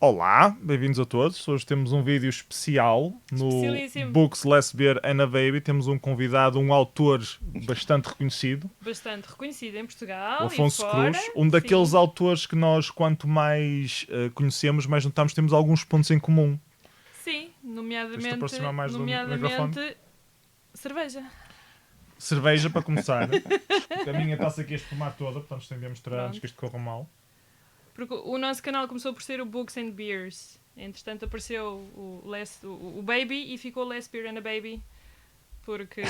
Olá, bem-vindos a todos. Hoje temos um vídeo especial no Especialíssimo. Books, Less Beer and a Baby. Temos um convidado, um autor bastante reconhecido, Bastante reconhecido em o Portugal e Afonso fora, Cruz. Um daqueles sim. autores que nós, quanto mais conhecemos, mais notamos, temos alguns pontos em comum. Sim, Tens-te aproximar nomeadamente, mais do microfone. nomeadamente cerveja. Cerveja, para começar. A minha está-se aqui a espumar toda, portanto estendemos antes que Pronto. isto corra mal. Porque o nosso canal começou por ser o Books and Beers. Entretanto apareceu o Baby e ficou Less Beer and a Baby. Porque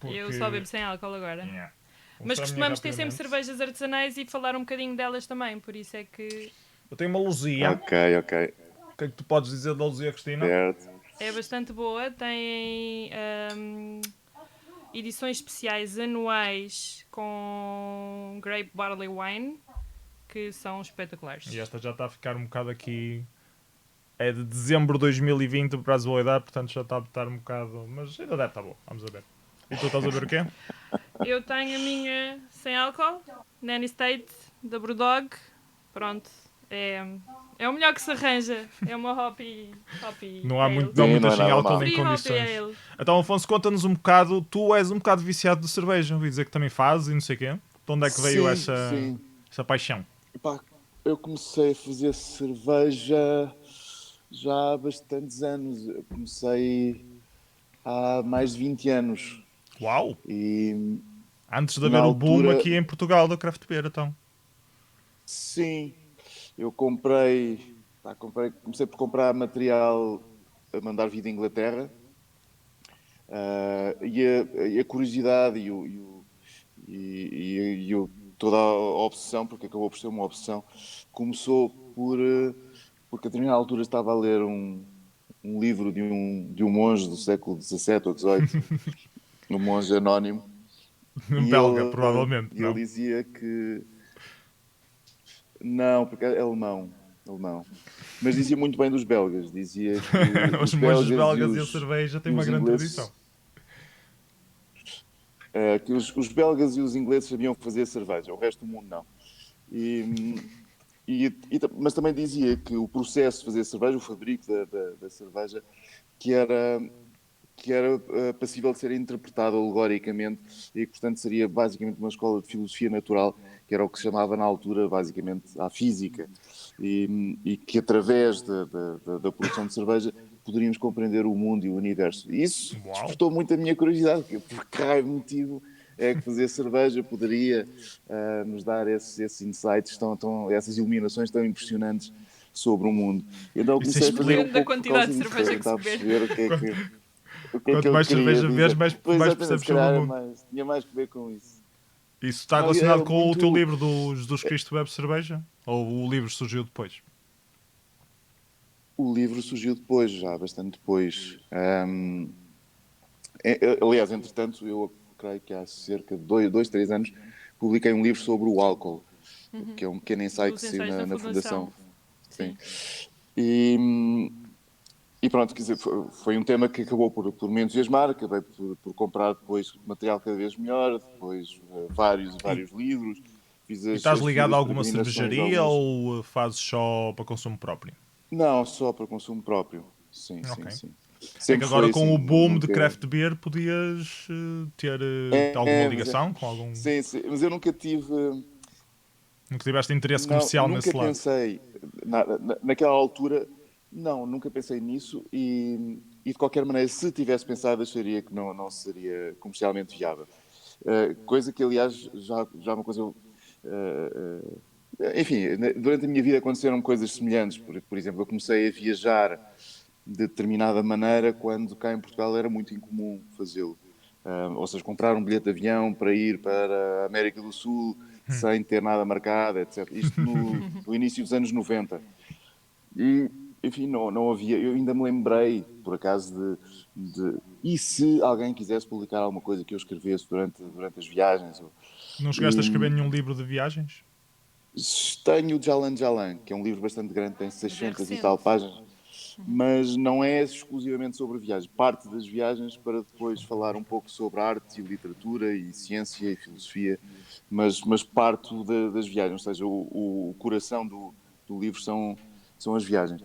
eu só bebo Porque... sem álcool agora. Yeah. Vou Mas mostrar a minha costumamos ter sempre rapidamente. cervejas artesanais e falar um bocadinho delas também. Por isso é que Eu tenho uma Luzia. Ok, ok. O que é que tu podes dizer da Luzia, Cristina? Certo. é bastante boa. Tem edições especiais anuais com Grape Barley Wine que são espetaculares. E esta já está a ficar um bocado aqui. É de dezembro de 2020 para a atualidade, portanto já está a estar um bocado. Mas ainda deve estar bom, vamos a ver. E tu estás a ver o quê? Eu tenho a minha sem álcool, Nanny State, da Brewdog. Pronto, é o melhor que se arranja. É uma hoppy Não há, ale. muito, não há Sim, não muitas é sem nada álcool mal. nem Free hoppy condições. ale. Então, Afonso, conta-nos um bocado. Tu és um bocado viciado de cerveja, ouvi dizer que também fazes e não sei o quê. De onde é que veio Sim, essa, sim. essa paixão? Epá, eu comecei a fazer cerveja já há bastantes anos. Eu comecei há mais de 20 anos. Uau! E Antes de na haver o boom altura, aqui em Portugal da craft beer, então. sim, eu comecei por comprar material a mandar vir da Inglaterra. E a curiosidade toda a obsessão, porque acabou por ser uma obsessão, começou porque a determinada altura estava a ler um livro de um monge do século XVII ou XVIII, um monge anónimo, e Belga, provavelmente, ele não? dizia que não, porque é alemão, alemão, mas dizia muito bem dos belgas, dizia que Os os monges belgas belgas e a cerveja e têm uma os grande tradição. ingleses que os belgas e os ingleses sabiam fazer cerveja, o resto do mundo não. E, mas também dizia que o processo de fazer cerveja, o fabrico da cerveja, que era, que era passível de ser interpretado alegoricamente e que, portanto, seria basicamente uma escola de filosofia natural, que era o que se chamava na altura, basicamente, a física, e que através da produção de cerveja poderíamos compreender o mundo e o universo. E isso Uau! despertou muito a minha curiosidade, porque por que raio de motivo é que fazer cerveja poderia nos dar esses insights, essas iluminações tão impressionantes sobre o mundo. Então eu Isso comecei a fazer explica. um Depende da pouco por quantidade causa de disso, para cerveja que se tentar beber. perceber Quanto, o que é que quanto eu mais queria cerveja vês, dizer. mais Pois exatamente, percebes se sobre o calhar mundo. tinha mais que ver com isso. Isso está Não, relacionado era com o teu muito. livro do Jesus Cristo Bebe Cerveja? Ou o livro surgiu depois? O livro surgiu depois, já bastante depois. Aliás, entretanto, eu creio que há cerca de 2, 3 anos publiquei um livro sobre o álcool, que é um pequeno ensaio que Dos saiu ensaios da na Fundação. Fundação. Sim. Sim. E, e pronto, quer dizer, foi um tema que acabou por me entusiasmar, acabei por comprar depois material cada vez melhor, depois vários e E, vários livros, fiz e as, estás as ligado a devidas alguma peregrinações, cervejaria algumas. ou fazes só para consumo próprio? Não, só para consumo próprio. Sim, sim, Ok. sim. É que Sempre agora foi com assim, o boom de nunca. craft beer podias ter alguma Mas ligação com algum. sim, sim, mas eu nunca tive. Nunca tiveste interesse Não, comercial nunca nesse lado. pensei, naquela altura, não, nunca pensei nisso e de qualquer maneira, se tivesse pensado, acharia que não seria comercialmente viável. Coisa que, aliás, já é uma coisa. Enfim, durante a minha vida aconteceram coisas semelhantes. Por exemplo, eu comecei a viajar de determinada maneira quando cá em Portugal era muito incomum fazê-lo. Ou seja, comprar um bilhete de avião para ir para a América do Sul sem ter nada marcado, etc. Isto no início dos anos 90. E, enfim, não havia. Eu ainda me lembrei, por acaso, e se alguém quisesse publicar alguma coisa que eu escrevesse durante as viagens? Não chegaste a escrever E nenhum livro de viagens? tenho o Jalan Jalan, que é um livro bastante grande, tem Mas é 600 e tal recente. páginas, mas não é exclusivamente sobre viagens. Parte das viagens para depois falar um pouco sobre arte e literatura e ciência e filosofia, mas parto das viagens, ou seja, o coração do livro são as viagens.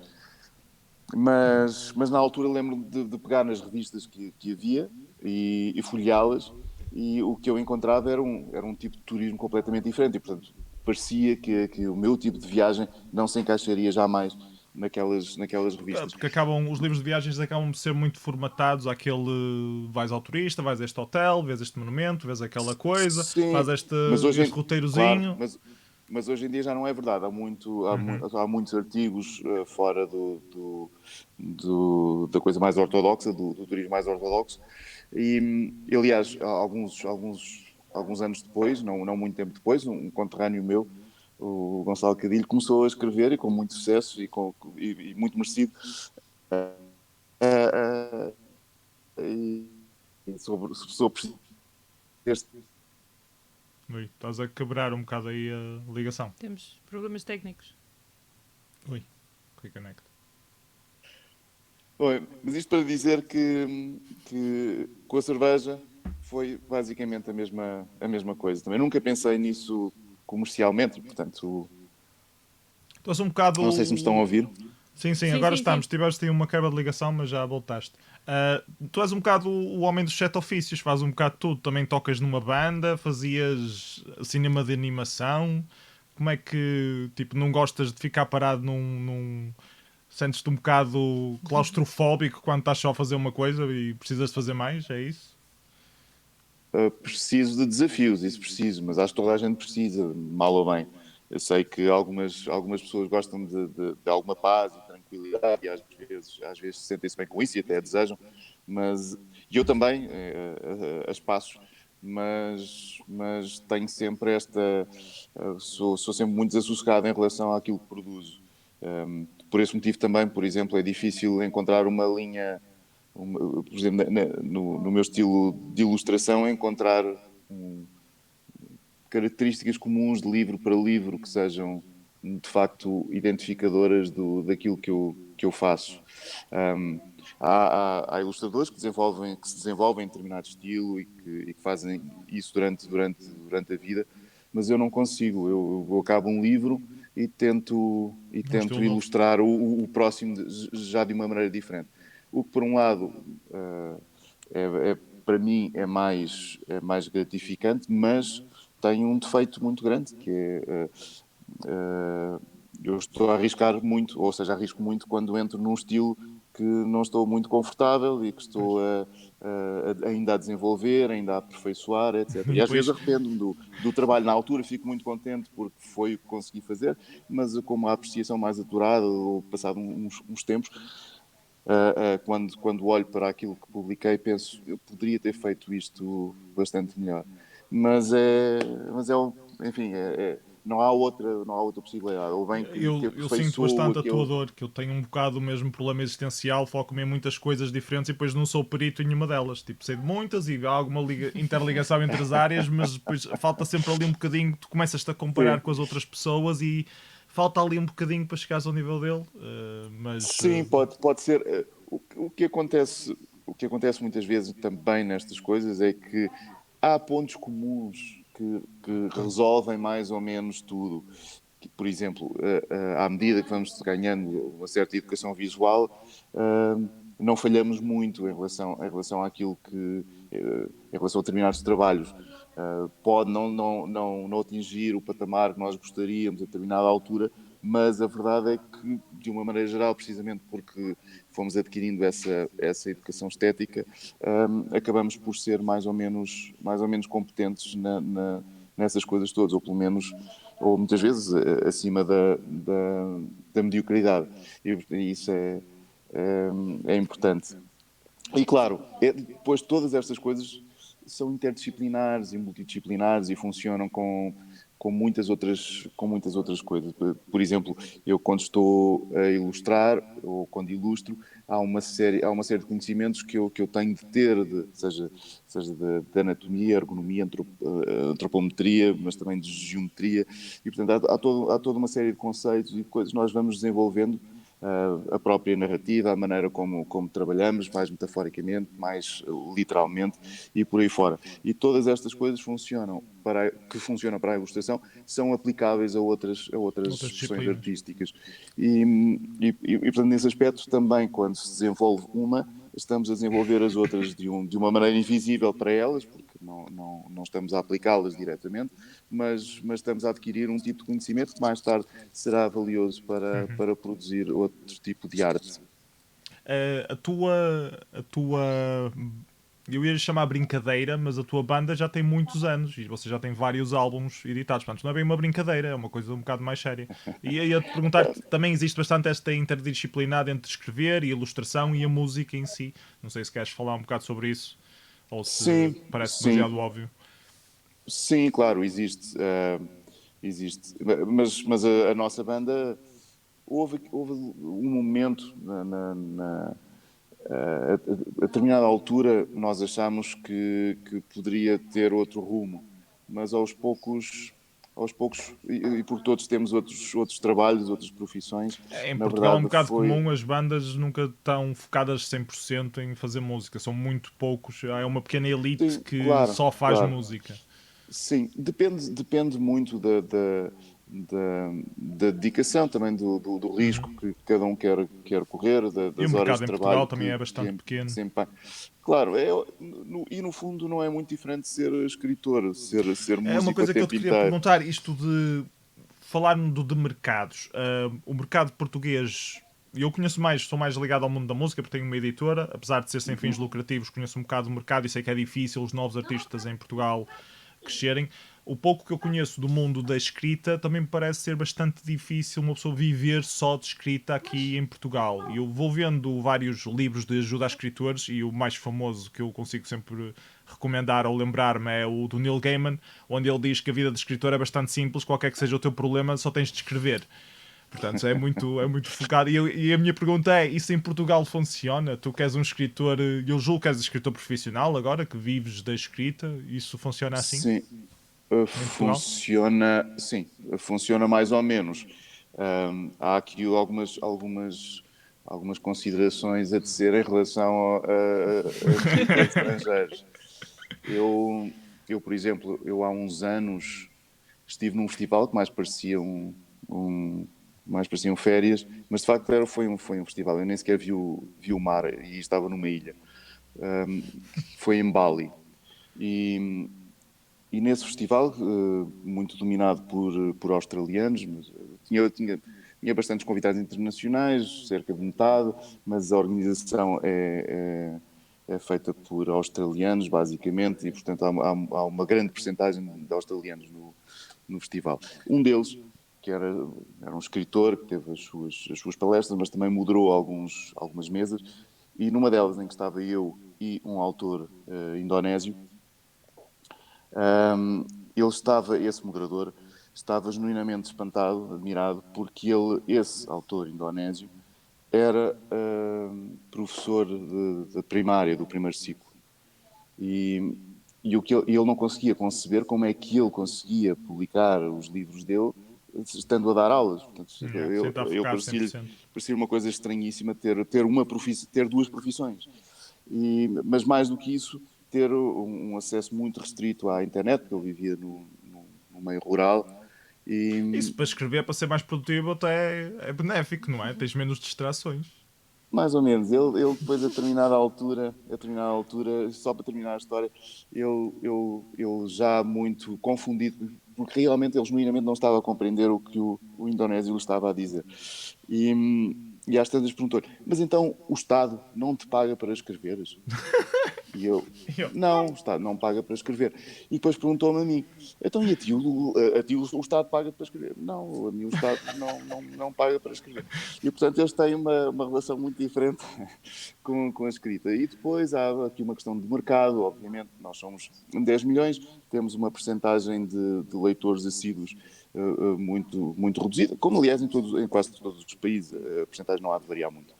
Mas na altura lembro-me de pegar nas revistas que havia e folheá-las, e o que eu encontrava era um tipo de turismo completamente diferente, e portanto parecia que o meu tipo de viagem não se encaixaria jamais naquelas revistas. Porque os livros de viagens acabam por ser muito formatados àquele vais ao turista, vais a este hotel, vês este monumento, vês aquela coisa, Sim, faz este, mas hoje este em, claro, roteirozinho. mas hoje em dia já não é verdade. Uhum. Há muitos artigos fora da coisa mais ortodoxa, do turismo mais ortodoxo. E aliás, alguns anos depois, não muito tempo depois, um conterrâneo meu, o Gonçalo Cadilho, começou a escrever, e com muito sucesso e muito merecido, eh, e sobre este. Ui, estás a quebrar um bocado aí a ligação. Temos problemas técnicos. Ui, reconnect. Oi, mas isto para dizer que com a cerveja foi basicamente a mesma coisa. Também nunca pensei nisso comercialmente, portanto, Estás um bocado. não sei se me estão a ouvir. Sim, sim, Sim, agora sim, sim. estamos. Tiveste aí uma quebra de ligação, mas já voltaste. Tu és um bocado o homem dos sete ofícios, fazes um bocado de tudo. Também tocas numa banda, fazias cinema de animação. Como é que, tipo, não gostas de ficar parado Sentes-te um bocado claustrofóbico quando estás só a fazer uma coisa e precisas de fazer mais? É isso? Preciso de desafios, isso preciso, mas acho que toda a gente precisa, mal ou bem. Eu sei que algumas pessoas gostam de alguma paz e tranquilidade, e às vezes sentem-se bem com isso e até desejam, mas e eu também, a espaços, mas tenho sempre sou sempre muito desassossegado em relação àquilo que produzo. Por esse motivo também, por exemplo, é difícil encontrar uma linha, por exemplo, no meu estilo de ilustração, encontrar um, características comuns de livro para livro que sejam de facto identificadoras daquilo que eu faço. Um, há ilustradores que se desenvolvem em determinado estilo e que fazem isso durante a vida, mas eu não consigo. Eu acabo um livro e Num estilo tento novo. ilustrar o próximo já de uma maneira diferente. O que, por um lado, para mim é mais gratificante, mas tem um defeito muito grande, que é eu estou a arriscar muito, ou seja, arrisco muito quando entro num estilo que não estou muito confortável e que estou ainda a desenvolver, ainda a aperfeiçoar, etc. E às vezes Depois, arrependo-me do trabalho. Na altura fico muito contente porque foi o que consegui fazer, mas com uma apreciação mais aturada, ou passado uns tempos, quando olho para aquilo que publiquei, penso, eu poderia ter feito isto bastante melhor. Mas enfim, não há outra possibilidade. Ou bem que eu sinto aperfeiçoou bastante a tua aquele. dor, que eu tenho um bocado o mesmo problema existencial, foco-me em muitas coisas diferentes e depois não sou perito em nenhuma delas. Tipo, sei de muitas e há alguma interligação entre as áreas, mas depois falta sempre ali um bocadinho, tu começas-te a comparar Sim, com as outras pessoas e falta ali um bocadinho para chegares ao nível dele. sim, pode ser. O que acontece muitas vezes também nestas coisas é que há pontos comuns que resolvem mais ou menos tudo. Por exemplo, à medida que vamos ganhando uma certa educação visual, não falhamos muito em relação àquilo em relação a determinados trabalhos. Pode não atingir o patamar que nós gostaríamos a determinada altura, mas a verdade é que, de uma maneira geral, precisamente porque fomos adquirindo essa educação estética, acabamos por ser mais ou menos competentes nessas coisas todas, ou pelo menos, ou muitas vezes acima da mediocridade. E isso é importante. E claro, depois todas estas coisas são interdisciplinares e multidisciplinares e funcionam com muitas outras coisas. Por exemplo, eu quando estou a ilustrar ou quando ilustro, há uma série de conhecimentos que eu tenho de ter, seja de anatomia, ergonomia, antropometria, mas também de geometria, e portanto há toda uma série de conceitos e de coisas que nós vamos desenvolvendo a própria narrativa, a maneira como trabalhamos, mais metaforicamente, mais literalmente e por aí fora. E todas estas coisas que funcionam para a ilustração são aplicáveis a outras Outras expressões disciplinas. artísticas. Portanto, nesse aspecto também, quando se desenvolve estamos a desenvolver as outras de uma maneira invisível para elas, porque não estamos a aplicá-las diretamente, mas estamos a adquirir um tipo de conhecimento que mais tarde será valioso para produzir outro tipo de arte. Eu ia chamar brincadeira, mas a tua banda já tem muitos anos e você já tem vários álbuns editados. Portanto, não é bem uma brincadeira, é uma coisa um bocado mais séria. E eu ia te perguntar, também existe bastante esta interdisciplinaridade entre escrever e ilustração e a música em si. Não sei se queres falar um bocado sobre isso ou se Sim, parece sim, demasiado óbvio. sim, claro, existe. Existe. Mas a nossa banda, houve um momento a determinada altura nós achámos que poderia ter outro rumo, mas aos poucos e porque todos temos outros trabalhos, outras profissões, Em na Portugal é um verdade bocado foi... comum as bandas nunca estão focadas 100% em fazer música. São muito poucos. É uma pequena elite Sim, que claro, só faz claro. música. Sim, depende muito da dedicação, também do risco que cada um quer correr, E o das horas mercado de em Portugal trabalho também é que bastante pequeno. desempenha. Claro, e no fundo não é muito diferente de ser escritor, ser É uma músico a coisa que eu te tempo queria inteiro. perguntar, isto de falar de mercados. O mercado português, eu conheço mais, sou mais ligado ao mundo da música porque tenho uma editora, apesar de ser sem fins lucrativos, conheço um bocado o mercado e sei que é difícil os novos artistas em Portugal crescerem. O pouco que eu conheço do mundo da escrita também me parece ser bastante difícil uma pessoa viver só de escrita aqui em Portugal. E eu vou vendo vários livros de ajuda a escritores e o mais famoso que eu consigo sempre recomendar ou lembrar-me é o do Neil Gaiman, onde ele diz que a vida de escritor é bastante simples, qualquer que seja o teu problema, só tens de escrever. Portanto, é muito focado. E a minha pergunta é: isso em Portugal funciona? Tu que és um escritor, eu julgo que és escritor profissional agora, que vives da escrita, isso funciona assim Sim, em Portugal? sim, funciona mais ou menos. Há aqui algumas considerações a tecer em relação a escritores estrangeiros. Por exemplo, eu há uns anos estive num festival que um- mais pareciam férias, mas de facto foi um festival. Eu nem sequer vi o mar e estava numa ilha. Foi em Bali. E, e nesse festival, muito dominado por australianos, mas tinha bastantes convidados internacionais, cerca de metade, mas a organização é feita por australianos, basicamente, e portanto há uma grande percentagem de australianos no festival. Um deles, que era um escritor, que teve as suas palestras, mas também moderou algumas mesas, e numa delas em que estava eu e um autor indonésio, esse moderador, estava genuinamente espantado, admirado, porque esse autor indonésio, era professor de primária, do primeiro ciclo. E, ele não conseguia conceber como é que ele conseguia publicar os livros dele estando a dar aulas. Portanto, Yeah, sem estar eu focado 100%. parecia uma coisa estranhíssima ter duas profissões. Mas mais do que isso, ter um acesso muito restrito à internet, porque ele vivia no meio rural. Isso E, para escrever, para ser mais produtivo, até é benéfico, não é? Tens menos distrações. Mais ou menos. Ele depois, a determinada altura, só para terminar a história, ele já muito confundido, porque realmente ele genuinamente não estava a compreender o que o indonésio lhe estava a dizer. E às tantas perguntou-lhe, mas então o Estado não te paga para escreveres? E eu, não, o Estado não paga para escrever. E depois perguntou-me a mim, então e a ti o Estado paga para escrever? Não, a mim o Estado não paga para escrever. E portanto eles têm uma relação muito diferente com a escrita. E depois há aqui uma questão de mercado, obviamente, nós somos 10 milhões, temos uma percentagem de leitores assíduos muito, muito reduzida, como aliás em quase todos os países, a percentagem não há de variar muito.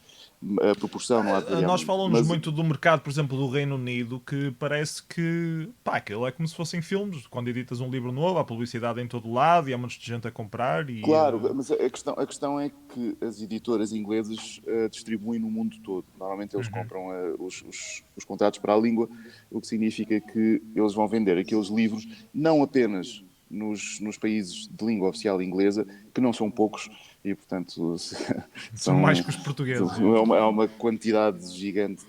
a proporção, não há de variar Nós muito. falamos Mas, muito do mercado, por exemplo, do Reino Unido, que parece que, pá, aquilo é como se fossem filmes. Quando editas um livro novo, há publicidade em todo lado e há monte de gente a comprar. E, claro, mas a questão é que as editoras inglesas distribuem no mundo todo. Normalmente eles compram os contratos para a língua, o que significa que eles vão vender aqueles livros não apenas nos países de língua oficial inglesa, que não são poucos, e portanto são mais são, que os portugueses. é uma quantidade gigante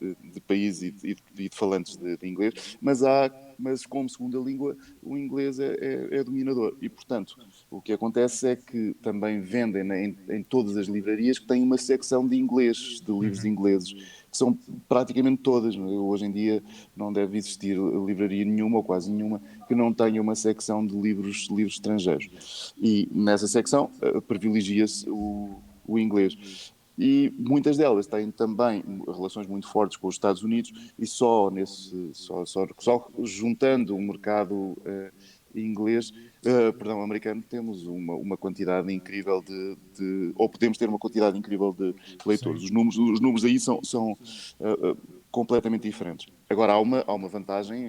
de países e de falantes de inglês, mas como segunda língua o inglês é dominador. E, portanto, o que acontece é que também vendem em todas as livrarias que têm uma secção de inglês, de livros ingleses, que são praticamente todas. Hoje em dia não deve existir livraria nenhuma, ou quase nenhuma, que não tenha uma secção de livros estrangeiros. E nessa secção privilegia-se o inglês. E muitas delas têm também relações muito fortes com os Estados Unidos e só juntando o mercado inglês, americano, temos uma quantidade incrível ou podemos ter uma quantidade incrível de leitores. Sim. Os números aí são completamente diferentes. Agora, há uma vantagem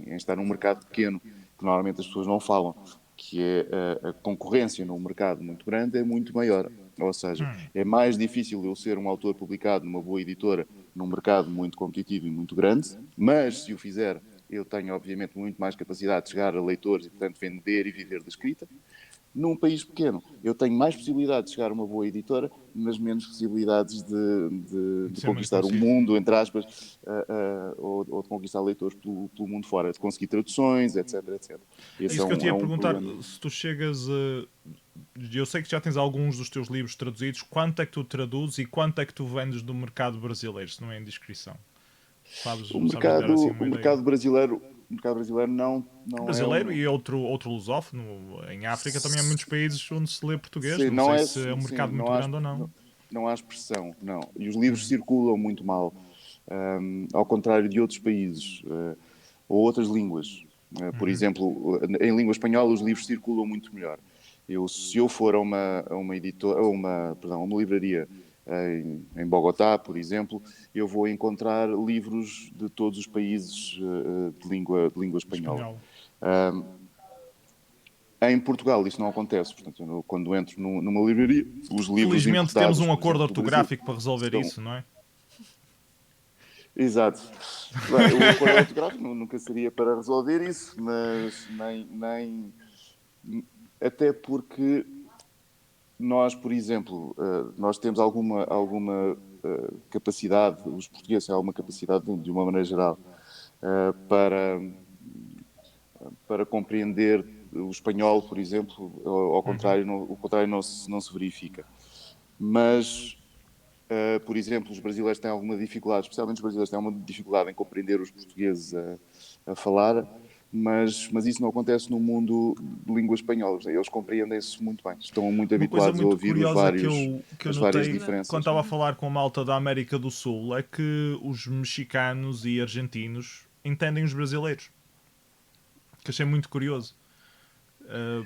em estar num mercado pequeno, que normalmente as pessoas não falam, que é a concorrência num mercado muito grande é muito maior. Ou seja, é mais difícil eu ser um autor publicado numa boa editora num mercado muito competitivo e muito grande, mas se o fizer, eu tenho obviamente muito mais capacidade de chegar a leitores e, portanto, vender e viver da escrita. Num país pequeno, eu tenho mais possibilidade de chegar a uma boa editora, mas menos possibilidades de Ser muito conquistar o conhecido. mundo, entre aspas, ou de conquistar leitores pelo mundo fora, de conseguir traduções, etc, etc. É Esse isso que eu te ia um perguntar. problema. Se tu chegas a. Eu sei que já tens alguns dos teus livros traduzidos. Quanto é que tu traduzes e quanto é que tu vendes do mercado brasileiro, se não é indiscrição? O Sabes dar assim mercado, o uma ideia? mercado brasileiro, o mercado brasileiro não é Brasileiro um. e outro lusófono. Em África também há muitos países onde se lê português. Sim, Não sei se é um sim, mercado muito grande ou não. não há expressão, não. E os livros circulam muito mal, ao contrário de outros países, ou outras línguas. Por exemplo, em língua espanhola os livros circulam muito melhor. Se eu for a uma editora, a uma livraria em Bogotá, por exemplo, eu vou encontrar livros de todos os países de língua espanhola. Espanhol. Em Portugal isso não acontece. Portanto, quando entro numa livraria, os livros Felizmente temos importados, um por acordo exemplo, do Brasil, ortográfico para resolver estão. isso, não é? Exato. Bem, o acordo ortográfico nunca seria para resolver isso, mas nem até porque nós, por exemplo, nós temos alguma capacidade, os portugueses têm alguma capacidade, de uma maneira geral, para compreender o espanhol, por exemplo, ao contrário, o contrário não se verifica. Mas, por exemplo, os brasileiros têm alguma dificuldade, especialmente os brasileiros têm alguma dificuldade em compreender os portugueses a falar, mas isso não acontece no mundo de língua espanhola. Eles compreendem-se muito bem, estão muito Uma coisa habituados a muito ouvir curiosa que eu as várias notei quando diferenças. estava a falar com a malta da América do Sul é que os mexicanos e argentinos entendem os brasileiros. Que achei muito curioso.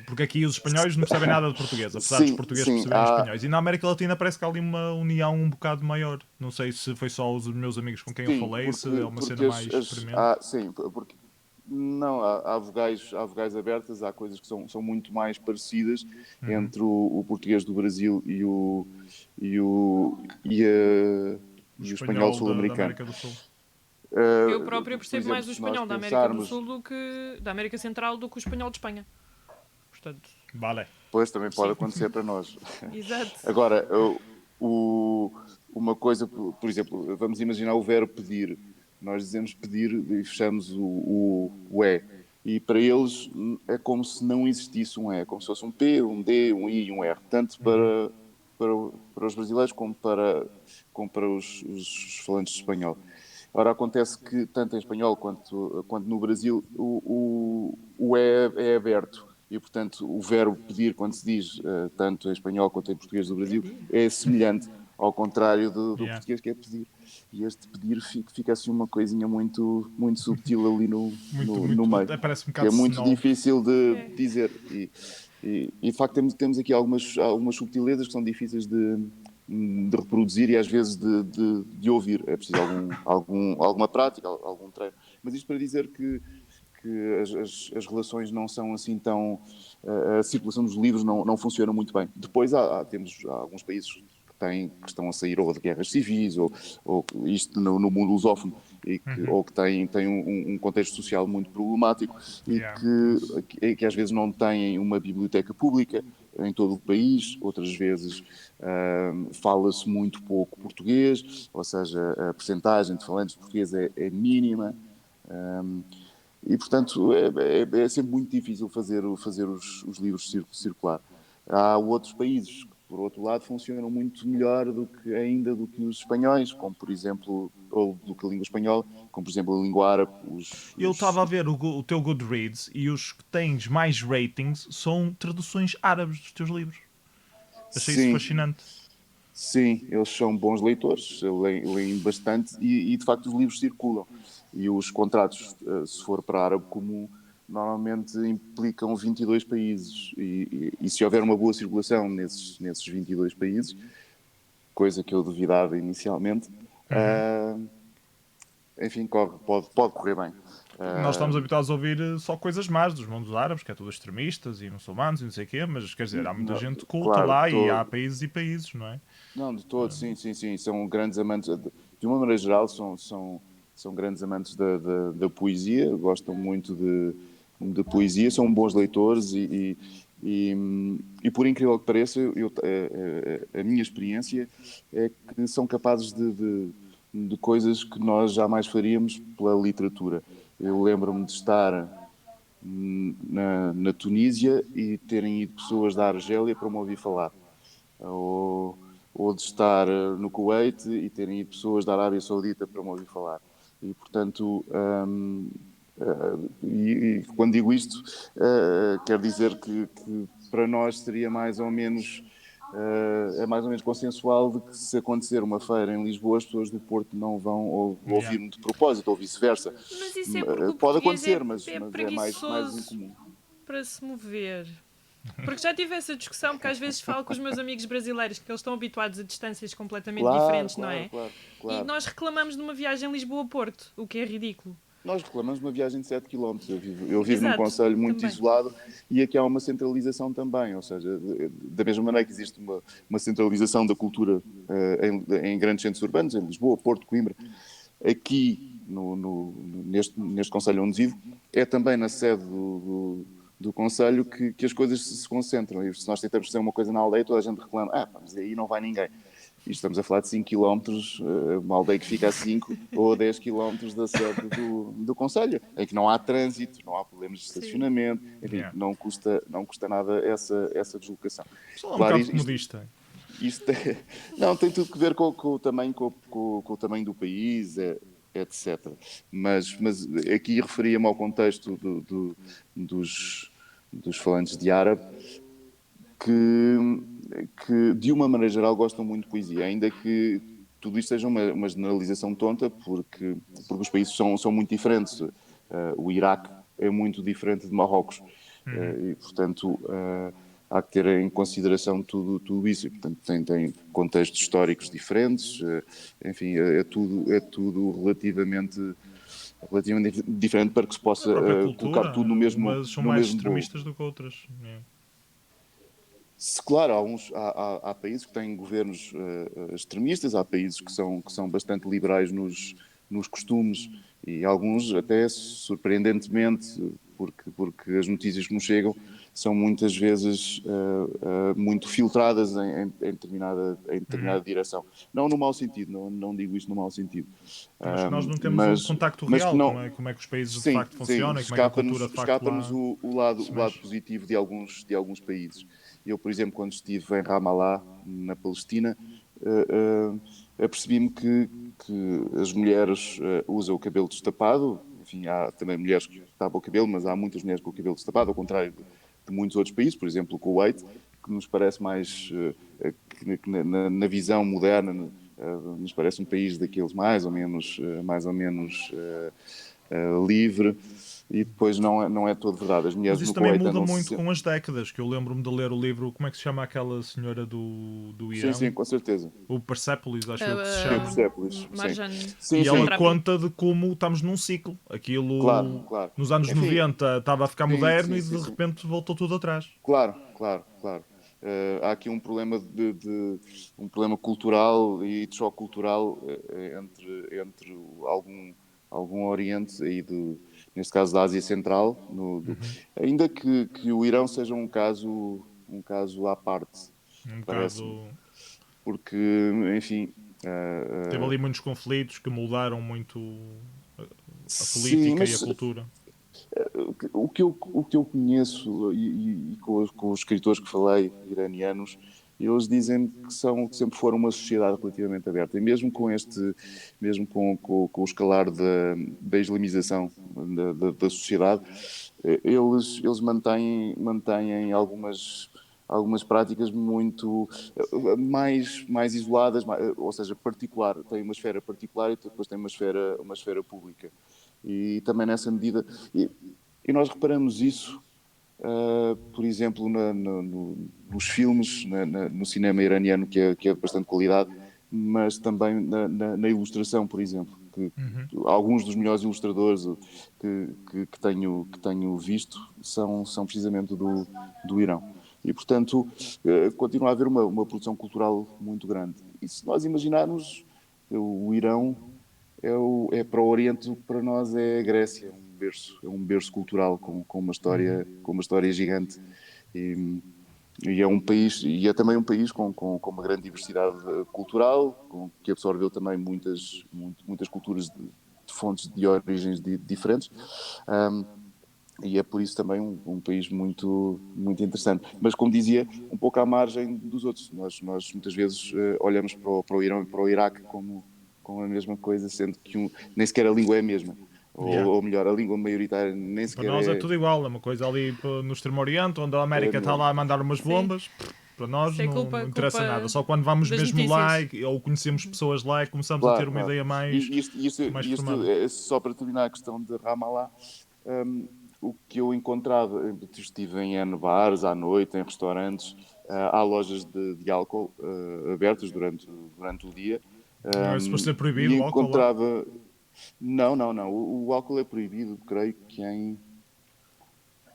Porque aqui os espanhóis não percebem nada de português, apesar dos Sim, portugueses sim, perceberem espanhóis. E na América Latina parece que há ali uma união um bocado maior. Não sei se foi só os meus amigos com quem eu sim, falei, se é uma porque cena mais experimento. sim, porque não, há vogais abertas, há coisas que são muito mais parecidas entre o português do Brasil e o, e a- O e o espanhol espanhol da sul-americano. América do Sul. Eu própria Por percebo exemplo, mais o se nós espanhol da América do pensarmos, Sul do que da América Central do que o espanhol de Espanha. Portanto, Vale. pois também pode sim. acontecer para nós. Exato. Agora, uma coisa, por exemplo, vamos imaginar o verbo pedir. Nós dizemos pedir e fechamos o E. E para eles é como se não existisse um E, como se fosse um P, um D, um I e um R. Tanto para os brasileiros como para os falantes de espanhol. Ora, acontece que tanto em espanhol quanto no Brasil o E é aberto. E, portanto, o verbo pedir, quando se diz tanto em espanhol quanto em português do Brasil, é semelhante, ao contrário do Yeah. português, que é pedir. E este pedir fica assim uma coisinha muito, muito subtil ali no meio, Parece um que bocado é muito snob. difícil de É. dizer. E de facto, temos aqui algumas subtilezas que são difíceis de reproduzir e às vezes de ouvir. É preciso alguma prática, algum treino. Mas isto para dizer que as relações não são assim tão... A circulação dos livros não funciona muito bem. Depois temos alguns países que estão a sair ou de guerras civis, ou isto no mundo lusófono, ou que têm um contexto social muito problemático e que às vezes não têm uma biblioteca pública em todo o país, outras vezes fala-se muito pouco português, ou seja, a percentagem de falantes de português é mínima. E, portanto, é sempre muito difícil fazer os livros circular. Há outros países que, por outro lado, funcionam muito melhor do que os espanhóis, como, por exemplo, ou do que a língua espanhola, como, por exemplo, a língua árabe. Eu estava a ver o teu Goodreads e os que tens mais ratings são traduções árabes dos teus livros. Achei isso Sim. fascinante. Sim, eles são bons leitores, leem bastante e de facto os livros circulam. E os contratos, se for para árabe comum, normalmente implicam 22 países. E se houver uma boa circulação nesses 22 países, coisa que eu duvidava inicialmente, enfim, pode correr bem. Nós estamos habituados a ouvir só coisas más dos mundos árabes, que é tudo extremistas e muçulmanos e não sei o quê, mas quer dizer, há muita gente culta Claro, lá e há países e países, não é? Não, de todos, sim. São grandes amantes, de uma maneira geral, são grandes amantes da poesia, gostam muito de poesia, são bons leitores e por incrível que pareça, a minha experiência é que são capazes de coisas que nós jamais faríamos pela literatura. Eu lembro-me de estar na Tunísia e terem ido pessoas da Argélia para me ouvir falar. Ou de estar no Kuwait e terem ido pessoas da Arábia Saudita para me ouvir falar. E, portanto, e quando digo isto, quer dizer que para nós seria mais ou menos consensual de que se acontecer uma feira em Lisboa, as pessoas do Porto não vão ouvir-me de propósito, ou vice-versa. Mas isso é porque o Pode português acontecer, mas é é mais preguiçoso incomum. para se mover. Porque já tive essa discussão, porque às vezes falo com os meus amigos brasileiros que eles estão habituados a distâncias completamente diferentes, não é? E nós reclamamos de uma viagem Lisboa-Porto, o que é ridículo. Nós reclamamos de uma viagem de 7 km. Eu vivo num Exato, concelho muito também. isolado e aqui há uma centralização também. Ou seja, da mesma maneira que existe uma centralização da cultura em grandes centros urbanos, em Lisboa, Porto, Coimbra, aqui neste concelho onde vivo, é também na sede do concelho que as coisas se concentram. E se nós tentamos fazer uma coisa na aldeia, toda a gente reclama, mas aí não vai ninguém. E estamos a falar de 5 km, uma aldeia que fica a 5 ou 10 km da sede do concelho, em que não há trânsito, não há problemas de estacionamento, enfim, não custa nada essa deslocação. Só um bocado comodista. Não, tem tudo a ver com o tamanho do país, etc. Mas aqui referia-me ao contexto dos falantes de árabe, que de uma maneira geral gostam muito de poesia, ainda que tudo isto seja uma generalização tonta, porque os países são muito diferentes. O Iraque é muito diferente de Marrocos e, portanto, há que ter em consideração tudo isso. E, portanto, tem contextos históricos diferentes, enfim, é tudo relativamente diferente para que se possa colocar tudo no mesmo umas são mais extremistas bolo. do que outras. Claro, há países que têm governos extremistas, há países que são bastante liberais nos costumes e alguns até surpreendentemente, porque as notícias que nos chegam são muitas vezes muito filtradas em determinada direção. Não no mau sentido, não digo isto no mau sentido. Mas nós não temos um contacto real, como é que os países de facto funcionam, como é que a cultura de facto escapa-nos o lado positivo de alguns países. Eu, por exemplo, quando estive em Ramallah, na Palestina, apercebi-me que as mulheres usam o cabelo destapado. Enfim, há também mulheres que tapam o cabelo, mas há muitas mulheres com o cabelo destapado, ao contrário de muitos outros países, por exemplo, o Kuwait, que nos parece mais, que na visão moderna, nos parece um país daqueles mais ou menos livre. e depois não é todo verdade. As Mas mulheres isso no também Kuwait muda andam muito sempre... com as décadas, que eu lembro-me de ler o livro, como é que se chama aquela senhora do Sim, Irão? com certeza. O Persepolis, acho eu que se Sim, o Uh, chama. Persépolis, sim. Marjane Sim, E ela sim, Satrapi. conta de como estamos num ciclo. claro, Aquilo claro. nos anos Enfim, 90 estava a ficar sim, moderno sim, e sim, de sim. repente voltou tudo atrás. Claro, claro, claro. Há aqui um problema um problema cultural e de choque cultural entre algum Oriente aí neste caso da Ásia Central, ainda que o Irão seja um caso à parte, Um parece-me, bocado. porque, enfim, Teve ali muitos conflitos que moldaram muito a sim, política e a mas cultura. o que eu conheço e com os escritores que falei, iranianos, eles dizem que sempre foram uma sociedade relativamente aberta. E mesmo com o escalar da islamização da sociedade, eles mantêm algumas práticas muito mais isoladas, ou seja, particular. Tem uma esfera particular e depois tem uma esfera pública. E também nessa medida. E nós reparamos isso, por exemplo, nos filmes, no cinema iraniano, que é de bastante qualidade, mas também na ilustração, por exemplo. Alguns dos melhores ilustradores que tenho visto são precisamente do Irão. E, portanto, continua a haver uma produção cultural muito grande. E se nós imaginarmos, o Irão para o Oriente o que para nós é a Grécia, é um berço cultural com uma história gigante. E, e é um país, e é também um país com uma grande diversidade cultural, que absorveu também muitas culturas de fontes de origens diferentes. Um, e é por isso também um país muito, muito interessante. Mas, como dizia, um pouco à margem dos outros. Nós muitas vezes olhamos para o Irão e para o Iraque como a mesma coisa, sendo que nem sequer a língua é a mesma. Yeah. Ou melhor, a língua maioritária nem Para sequer nós é é, tudo igual, é uma coisa ali no Extremo Oriente, onde a é a América está mesma. lá a mandar umas Sim. bombas. Para nós Isso é não, culpa, não interessa nada. culpa Só quando vamos das mesmo lá notícias. ou conhecemos pessoas lá e começamos a ter Claro, uma claro. ideia mais, E mais isto formada. é só para terminar a questão de Ramallah. hum, o que eu encontrava, estive em N bares à noite, em restaurantes, há lojas de álcool abertas durante o dia, Não é suposto ser e proibido o álcool lá? encontrava... Não, não, não. O álcool é proibido, creio que em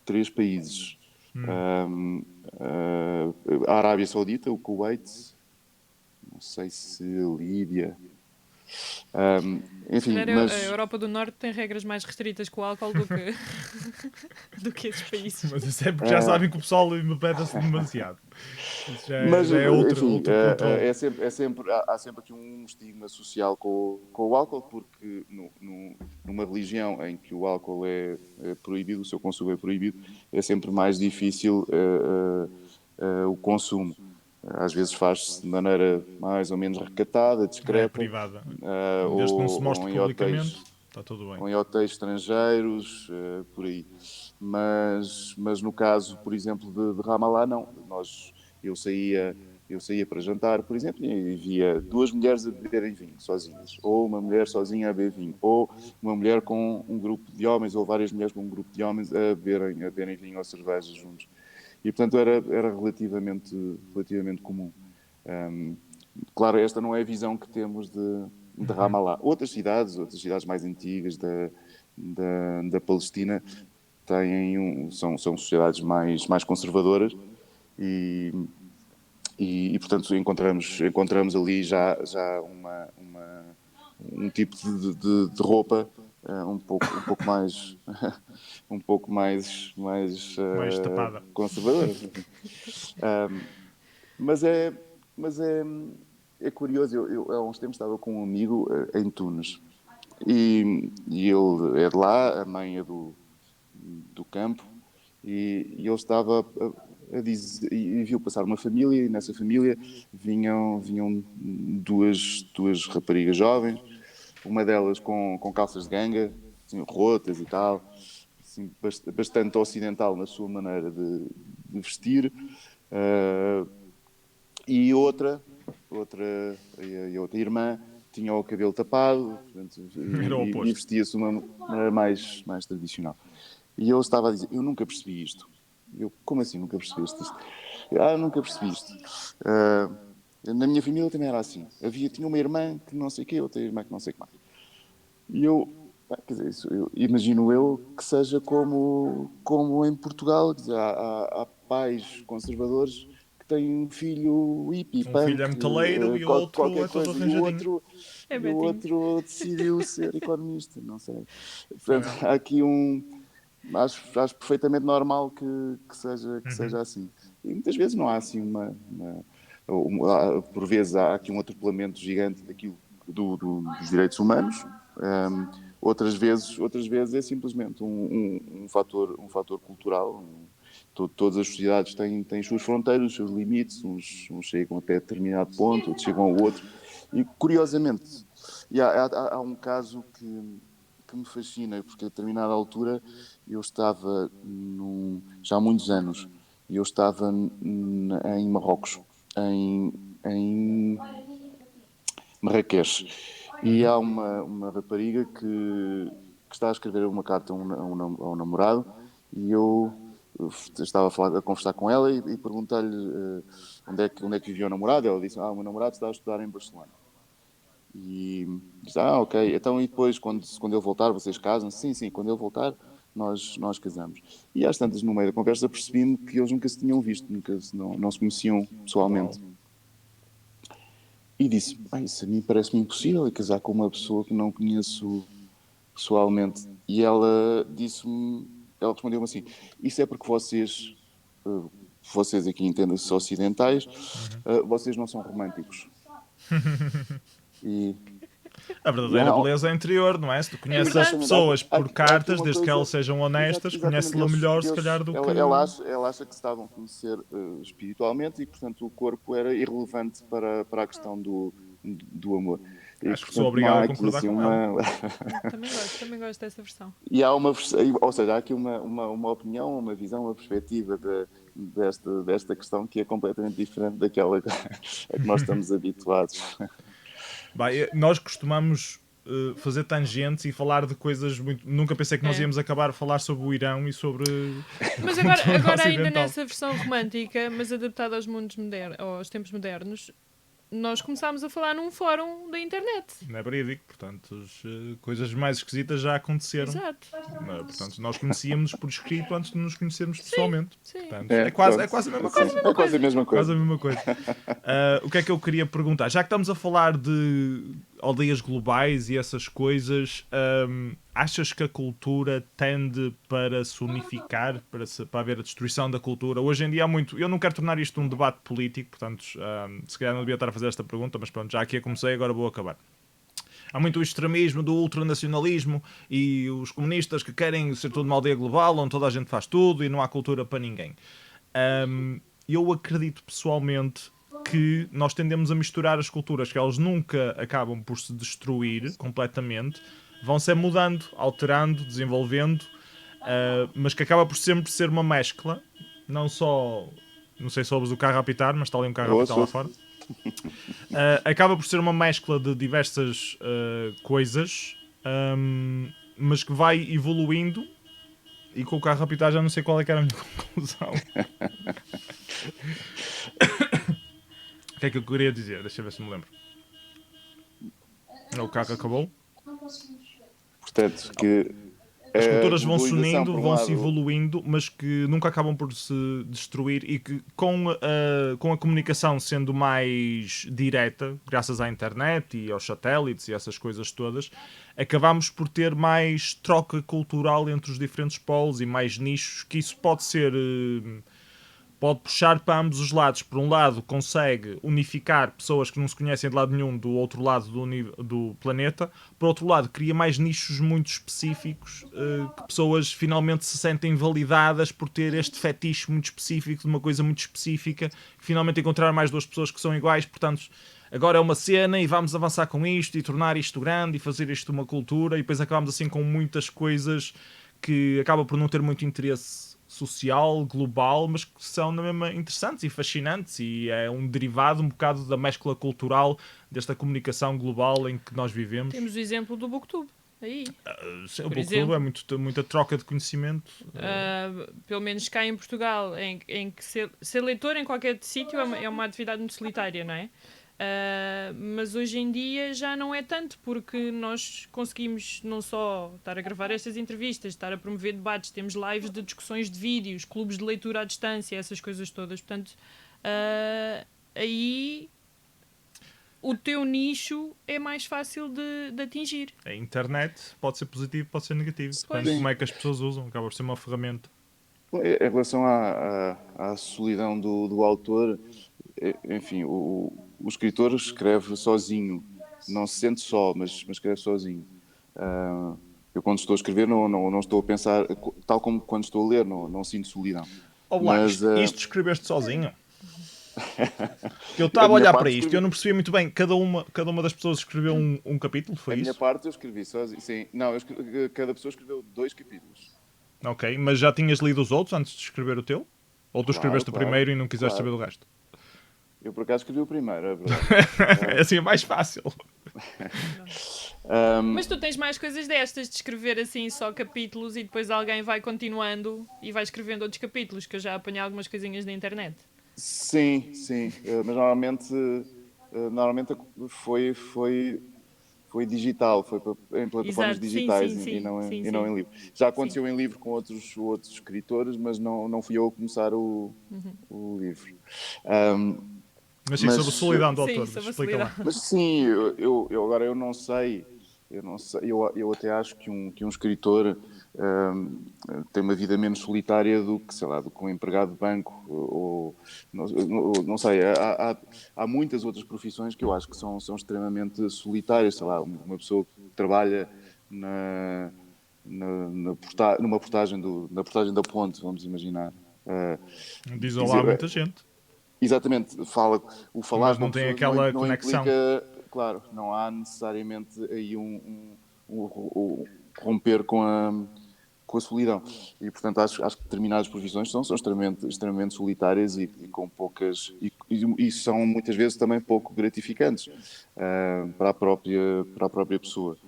3 países. Hum, a Arábia Saudita, o Kuwait, não sei se a Líbia... Se enfim, calhar a mas... Europa do Norte tem regras mais restritas com o álcool do que, do que esses países. Mas isso é porque já ah, sabem que o pessoal bebeda-se demasiado. Isso Mas, já é outro, enfim, outro controle. há sempre aqui um estigma social com o álcool, porque numa religião em que o álcool é proibido, o seu consumo é proibido, é sempre mais difícil o consumo. Às vezes faz-se de maneira mais ou menos recatada, É discreta, privada. ah, Desde que não se ou, mostre ou em publicamente, hotéis está tudo bem. ou em hotéis estrangeiros, por aí. Mas no caso, por exemplo, de Ramallah, não. Eu saía, eu saía para jantar, por exemplo, e via 2 mulheres a beberem vinho sozinhas, ou uma mulher sozinha a beber vinho, ou uma mulher com um grupo de homens, ou várias mulheres com um grupo de homens a beberem vinho ou cerveja juntos. E, portanto, era relativamente comum. Um, Claro, esta não é a visão que temos de Ramallah. Outras cidades mais antigas da Palestina são sociedades mais conservadoras e, portanto, encontramos ali já um tipo de roupa um pouco mais Mais tapada. conservadora. Mas é curioso, eu há uns tempos estava com um amigo em Tunis e ele é de lá, a mãe é do campo e ele estava a dizer, e viu passar uma família e nessa família vinham duas raparigas jovens, uma delas com calças de ganga, assim, rotas e tal, assim, bastante ocidental na sua maneira de vestir. Uh, e a outra irmã tinha o cabelo tapado, portanto, Era o e oposto. vestia-se de uma maneira mais tradicional. E ele estava a dizer, eu nunca percebi isto. Eu, como assim nunca percebeste isto? Nunca percebi isto. Na minha família também era assim. Tinha uma irmã que não sei o quê, outra irmã que não sei o que mais. E quer dizer, imagino eu que seja como em Portugal, quer dizer, há pais conservadores que têm um filho hippie, Um punk, filho é metaleiro e o outro qualquer é todo coisa, arranjadinho. É e o Betinho. outro decidiu ser economista, não sei. Portanto, há aqui acho perfeitamente normal que seja assim. E muitas vezes não há assim por vezes há aqui um atropelamento gigante daquilo dos direitos humanos. Outras vezes é simplesmente um fator cultural. Todas as sociedades têm as suas fronteiras, os seus limites, uns chegam até determinado ponto, outros chegam ao outro. E, curiosamente, há um caso que me fascina, porque a determinada altura eu estava, já há muitos anos, eu estava em Marrocos, em Marrakech, e há uma rapariga que está a escrever uma carta a um namorado, e eu estava a conversar com ela e perguntei-lhe onde é que vivia o namorado. Ela disse, o meu namorado está a estudar em Barcelona. E disse, ok, então e depois, quando ele voltar, vocês casam? Sim, quando ele voltar, nós casamos. E às tantas, no meio da conversa, percebi-me que eles nunca se tinham visto, não se conheciam pessoalmente. E disse, isso a mim parece-me impossível, casar com uma pessoa que não conheço pessoalmente. E ela respondeu-me assim, isso é porque vocês aqui entendem-se ocidentais, vocês não são românticos. E A verdadeira beleza é interior, não é? Se tu conheces as verdade. pessoas por cartas, uma desde que coisa- elas sejam honestas, conheces-la melhor, se calhar, do que... ela acha que se estavam a conhecer espiritualmente e, portanto, o corpo era irrelevante para a questão do amor. E, Acho que sou portanto, obrigado não há a aqui, concordar assim, com ela. Também gosto dessa versão. E há uma versão, ou seja, há aqui uma opinião, uma visão, uma perspectiva desta questão que é completamente diferente daquela a que nós estamos habituados. Bem, nós costumamos fazer tangentes e falar de coisas muito... Nunca pensei que nós íamos acabar a falar sobre o Irão e sobre... Mas agora ainda nessa versão romântica, mas adaptada aos tempos modernos, nós começámos a falar num fórum da internet. Não é verídico, portanto, as coisas mais esquisitas já aconteceram. Exato. Portanto, nós conhecíamos por escrito antes de nos conhecermos pessoalmente. Sim. Portanto, é quase a mesma coisa. É quase a mesma coisa. Quase a mesma coisa. O que é que eu queria perguntar? Já que estamos a falar de aldeias globais e essas coisas, achas que a cultura tende para se unificar, para haver a destruição da cultura? Hoje em dia há muito... Eu não quero tornar isto um debate político, portanto, se calhar não devia estar a fazer esta pergunta, mas pronto, já aqui a comecei, agora vou acabar. Há muito o extremismo do ultranacionalismo e os comunistas que querem ser tudo uma aldeia global, onde toda a gente faz tudo e não há cultura para ninguém. Eu acredito pessoalmente que nós tendemos a misturar as culturas, que elas nunca acabam por se destruir completamente, vão ser mudando, alterando, desenvolvendo, mas que acaba por sempre ser uma mescla, não só... Não sei se ouves o carro a apitar, mas está ali um carro a apitar lá fora. Acaba por ser uma mescla de diversas coisas, mas que vai evoluindo, e com o carro a apitar já não sei qual é que era a minha conclusão. O que é que eu queria dizer? Deixa eu ver se me lembro. O carro acabou. Portanto, que as culturas vão se globalização, unindo, por um vão se lado, evoluindo, mas que nunca acabam por se destruir, e que com a comunicação sendo mais direta, graças à internet e aos satélites e essas coisas todas, acabamos por ter mais troca cultural entre os diferentes polos e mais nichos, que isso pode ser... pode puxar para ambos os lados. Por um lado, consegue unificar pessoas que não se conhecem de lado nenhum do outro lado do planeta. Por outro lado, cria mais nichos muito específicos, que pessoas finalmente se sentem validadas por ter este fetiche muito específico, de uma coisa muito específica, que finalmente encontrar mais duas pessoas que são iguais. Portanto, agora é uma cena e vamos avançar com isto e tornar isto grande e fazer isto uma cultura, e depois acabamos assim com muitas coisas que acaba por não ter muito interesse social, global, mas que são na mesma interessantes e fascinantes, e é um derivado um bocado da mescla cultural desta comunicação global em que nós vivemos. Temos o exemplo do BookTube. Aí, O BookTube é muita troca de conhecimento. pelo menos cá em Portugal, em que ser leitor em qualquer sítio é uma atividade muito solitária, não é? Mas hoje em dia já não é tanto, porque nós conseguimos não só estar a gravar estas entrevistas, estar a promover debates, temos lives de discussões de vídeos, clubes de leitura à distância, essas coisas todas. Portanto, aí o teu nicho é mais fácil de atingir. A internet pode ser positivo, pode ser negativo. Depende de como é que as pessoas usam. Acaba por ser uma ferramenta. Em relação à solidão do autor, enfim, o escritor escreve sozinho. Não se sente só, mas escreve sozinho. Eu, quando estou a escrever, não estou a pensar, tal como quando estou a ler, não sinto solidão. Olá, Mas, isto escreveste sozinho? Eu estava a olhar para isto e eu não percebia muito bem. Cada uma das pessoas escreveu um capítulo, foi isso? A minha parte eu escrevi sozinho. Sim, não, cada pessoa escreveu 2 capítulos. Ok, mas já tinhas lido os outros antes de escrever o teu? Ou tu escreveste o primeiro e não quiseste saber do resto? Eu, por acaso, escrevi o primeiro, é verdade. Assim é mais fácil. Mas tu tens mais coisas destas, de escrever assim só capítulos e depois alguém vai continuando e vai escrevendo outros capítulos, que eu já apanhei algumas coisinhas na internet. Sim. Mas normalmente foi digital, foi em plataformas digitais e não em livro. Já aconteceu em livro com outros escritores, mas não fui eu a começar o livro. Mas sim, sobre a solidão do autor, explica lá. Mas sim, eu não sei, eu até acho que um escritor tem uma vida menos solitária do que, sei lá, do que um empregado de banco, ou não sei, há muitas outras profissões que eu acho que são extremamente solitárias, sei lá, uma pessoa que trabalha numa portagem na portagem da ponte, vamos imaginar. Diz olá a muita gente. Exatamente, o falar mas não tem aquela conexão. Implica, claro, não há necessariamente aí romper com a solidão. E, portanto, acho que determinadas profissões são extremamente solitárias e com poucas... E são, muitas vezes, também pouco gratificantes para a própria pessoa.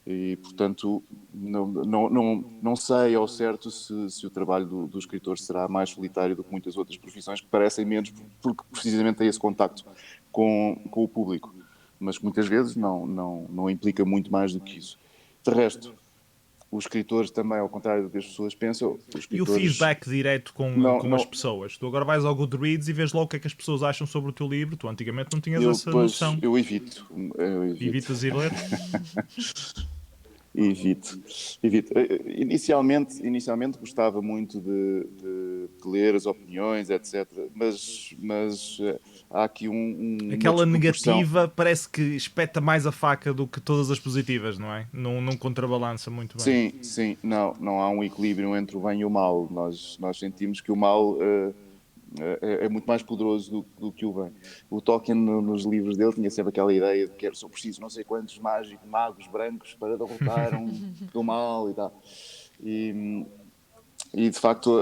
E, portanto, não sei ao certo se o trabalho do escritor será mais solitário do que muitas outras profissões que parecem menos, porque precisamente tem esse contacto com o público. Mas que muitas vezes não implica muito mais do que isso. De resto, os escritores também, ao contrário do que as pessoas pensam... E o feedback direto com as pessoas? Tu agora vais ao Goodreads e vês logo o que é que as pessoas acham sobre o teu livro. Tu antigamente não tinhas essa noção. Eu evito. Evitas ir ler? Evito. Inicialmente gostava muito de ler as opiniões, etc. Mas há aqui aquela negativa parece que espeta mais a faca do que todas as positivas, não é? Não contrabalança muito bem. Sim. Não há um equilíbrio entre o bem e o mal. Nós sentimos que o mal é muito mais poderoso do que o bem. O Tolkien, nos livros dele, tinha sempre aquela ideia de que só preciso não sei quantos magos brancos para derrotar do mal e tal. E de facto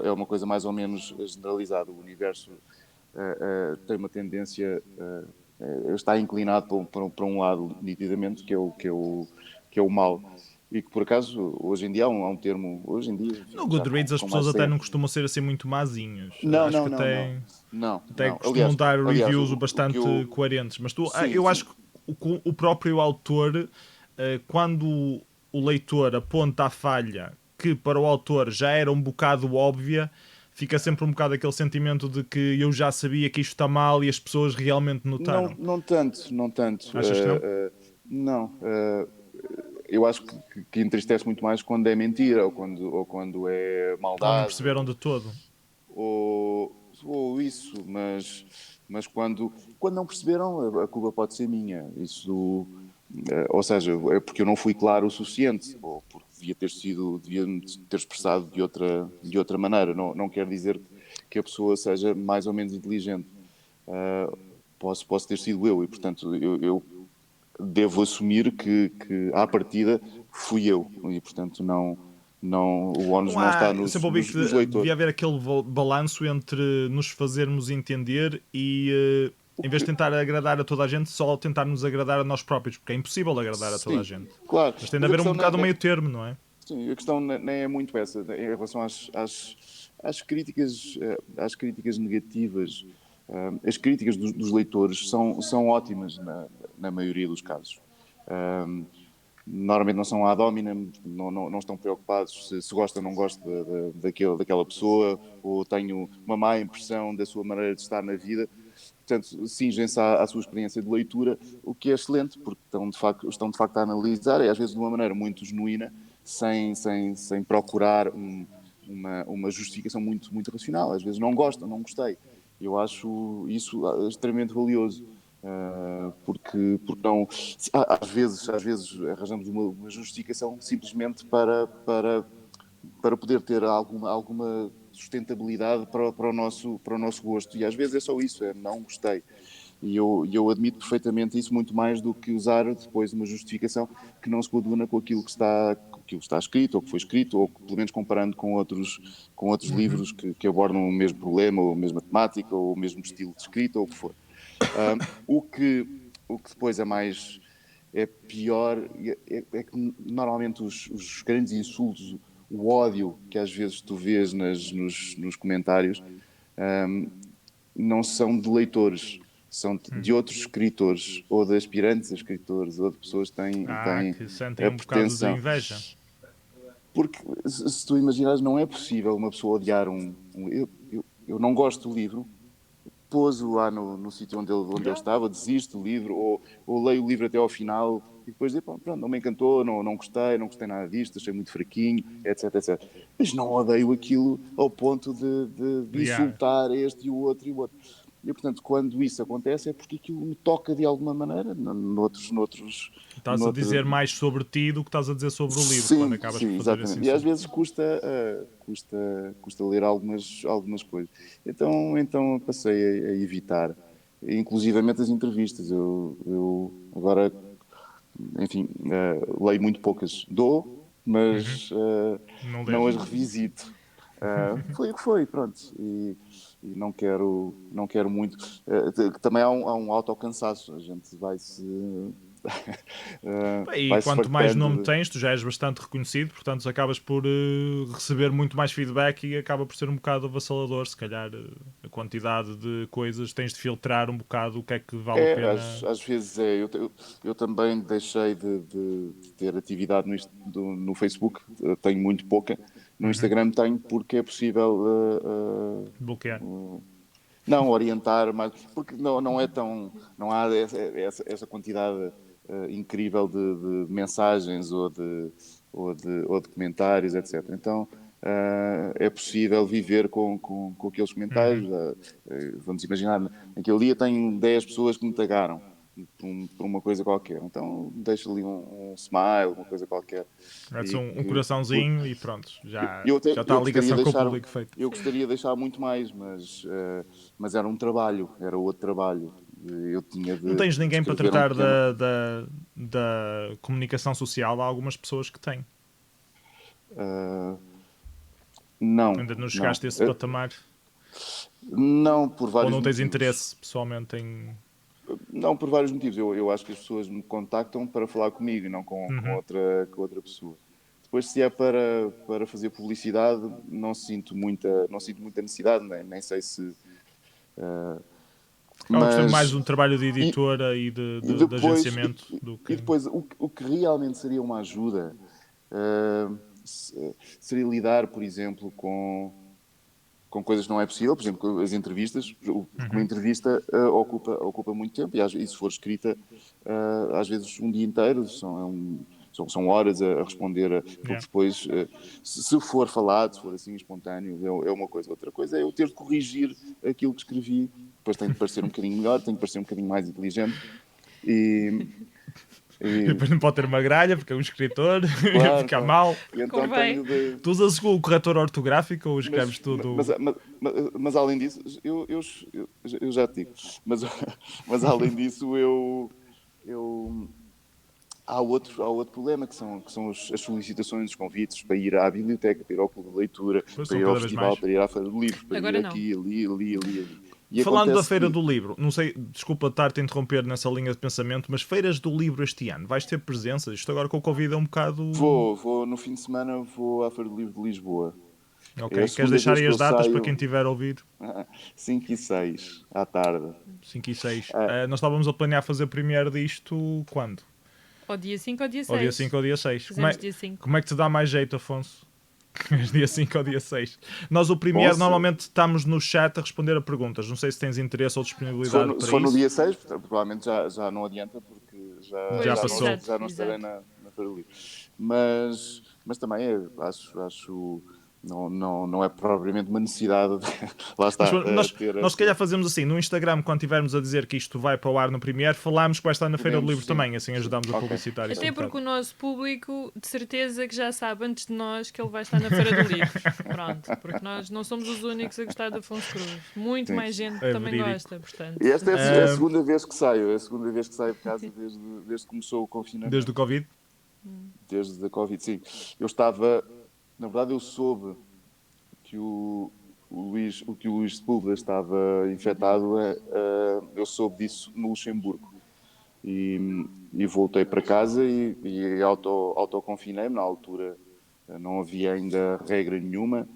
é uma coisa mais ou menos generalizada. O universo tem uma tendência, está inclinado para um lado nitidamente, que é o mal. E que, por acaso, hoje em dia há um termo... Hoje em dia, enfim, no Goodreads as pessoas até não costumam ser assim muito mazinhos. Não. Até costumam dar reviews bastante coerentes. Mas eu acho que o próprio autor, quando o leitor aponta a falha que para o autor já era um bocado óbvia, fica sempre um bocado aquele sentimento de que eu já sabia que isto está mal e as pessoas realmente notaram. Não tanto. Achas que não? Não. Eu acho que entristece muito mais quando é mentira ou quando é maldade. Ou não perceberam de todo. Ou isso, mas quando não perceberam, a culpa pode ser minha. Isso, ou seja, é porque eu não fui claro o suficiente, ou porque devia ter expressado de outra maneira. Não quer dizer que a pessoa seja mais ou menos inteligente. Posso ter sido eu e, portanto, eu devo assumir que à partida fui eu e, portanto, não o ónus não está Eu sempre ouvi que nos leitores. devia haver aquele balanço entre nos fazermos entender e, em vez de tentar agradar a toda a gente, só tentar nos agradar a nós próprios, porque é impossível agradar a toda a gente. Claro. Mas tem de haver um bocado meio termo, não é? Sim, a questão nem é muito essa. Em relação às críticas negativas, as críticas dos leitores são ótimas na maioria dos casos. Normalmente não são ad hominem, não estão preocupados se gosta ou não gosta daquela pessoa, ou tenho uma má impressão da sua maneira de estar na vida. Portanto, cingem-se à sua experiência de leitura, o que é excelente, porque estão de facto a analisar, e às vezes de uma maneira muito genuína, sem procurar uma justificação muito, muito racional. Às vezes não gostam, não gostei. Eu acho isso extremamente valioso. Porque não, às vezes arranjamos uma justificação simplesmente para poder ter alguma sustentabilidade para o nosso gosto, e às vezes é só isso, não gostei. E eu admito perfeitamente isso, muito mais do que usar depois uma justificação que não se coaduna com aquilo que está escrito, ou que foi escrito, ou pelo menos comparando com outros livros que abordam o mesmo problema, ou a mesma temática, ou o mesmo estilo de escrita, ou o que for. O que depois é pior é que normalmente os grandes insultos, o ódio que às vezes tu vês nos comentários, não são de leitores, são de outros escritores, ou de aspirantes a escritores, ou de pessoas que têm que sentem a um bocado de pretensão. inveja. Porque se tu imaginares, não é possível uma pessoa odiar eu não gosto do livro, pôs-o lá no sítio onde ele estava, desisto do livro, ou leio o livro até ao final e depois digo, pronto, não me encantou, não gostei nada disto, achei muito fraquinho, etc. Mas não odeio aquilo ao ponto de insultar este e o outro. E, portanto, quando isso acontece é porque aquilo me toca de alguma maneira, noutros... Estás a dizer mais sobre ti do que estás a dizer sobre o livro, Sim, quando acabas por fazer exatamente. assim. E às vezes custa ler algumas coisas. Então passei a evitar, inclusivamente as entrevistas. Eu agora, enfim, leio muito poucas. Mas não as revisito. Foi o que foi, pronto. E não quero muito. Também há um autocansaço. A gente vai-se... E quanto mais nome tens, tu já és bastante reconhecido, portanto acabas por receber muito mais feedback e acaba por ser um bocado avassalador. Se calhar a quantidade de coisas tens de filtrar um bocado o que é que vale a pena. Às vezes eu também deixei de ter atividade no Facebook, tenho muito pouca. No Instagram tenho, porque é possível bloquear. Não, orientar, mas porque não é tão... Não há essa quantidade incrível de mensagens ou de comentários, etc. Então é possível viver com aqueles comentários. Vamos imaginar, naquele dia tenho 10 pessoas que me tagaram por uma coisa qualquer, então deixo ali um smile, uma coisa qualquer. Um coraçãozinho e pronto, já está a ligação com o público feita. Eu gostaria de deixar muito mais, mas era um trabalho, era outro trabalho. Eu tinha de... Não tens ninguém para tratar da comunicação social? Há algumas pessoas que têm. Não. Ainda não chegaste a esse patamar? Não, por vários motivos. Ou não tens interesse pessoalmente em... Não, por vários motivos. Eu acho que as pessoas me contactam para falar comigo e não com outra pessoa. Depois, se é para fazer publicidade, não sinto muita necessidade, nem sei se... Mas mais um trabalho de editora e de agenciamento do que... E depois, o que realmente seria uma ajuda seria lidar, por exemplo, com coisas que não é possível. Por exemplo, as entrevistas. Uma entrevista ocupa muito tempo, e se for escrita, às vezes um dia inteiro, são horas a responder, porque depois, se for falado, se for assim espontâneo, é uma coisa. Outra coisa é eu ter de corrigir aquilo que escrevi, depois tem de parecer um bocadinho melhor, tem de parecer um bocadinho mais inteligente, e depois não pode ter uma gralha porque é um escritor, claro, ficar mal. E então Tu usas o corretor ortográfico ou escreves tudo? Mas além disso, eu já te digo, mas além disso, eu há outro problema, que são as solicitações, os convites para ir à biblioteca, para ir ao clube de leitura, Pois para são ir ao cada vez festival, mais. para ir à feira do livro, para Agora ir não. aqui, ali. E Falando da acontece Feira que do Livro, não sei, desculpa estar-te a interromper nessa linha de pensamento, mas feiras do livro este ano, vais ter presença? Isto agora com o Covid é um bocado... vou no fim de semana, vou à Feira do Livro de Lisboa. É Ok, a queres segunda deixar vez aí que as eu datas para saio, quem estiver a ouvir? 5 e 6 à tarde. 5 e 6. Ah, Nós estávamos a planear fazer primeiro disto quando? Ao dia 5 ou dia Ao dia 6. 5 ou dia 6. Fizemos dia 5. Como é que te dá mais jeito, Afonso? Dia 5 ou dia 6. Nós o bom, primeiro normalmente estamos no chat a responder a perguntas. Não sei se tens interesse ou disponibilidade se para for no isso. dia 6, portanto, provavelmente já não adianta, porque já, Já já, passou. não, já não estarei na Feira do Livro. Mas também acho não é propriamente uma necessidade de, lá está, Mas ter nós se calhar fazemos assim, no Instagram, quando estivermos a dizer que isto vai para o ar no Premiere, falamos que vai estar na Feira do Podemos, Livro sim. também, assim ajudamos a Ok. publicitar isso Até um porque bocado. o nosso público, de certeza, que já sabe antes de nós que ele vai estar na Feira do Livro. Pronto, porque nós não somos os únicos a gostar de Afonso Cruz. Muito Sim. mais gente É também verídico. gosta, portanto. E esta é a Ah, segunda vez que saio, de casa desde que começou o confinamento, Desde o Covid. desde a Covid, sim. Eu estava, na verdade eu soube que que o Luís Sepúlveda estava infectado, eu soube disso no Luxemburgo. E voltei para casa e autoconfinei-me. Na altura não havia ainda regra nenhuma.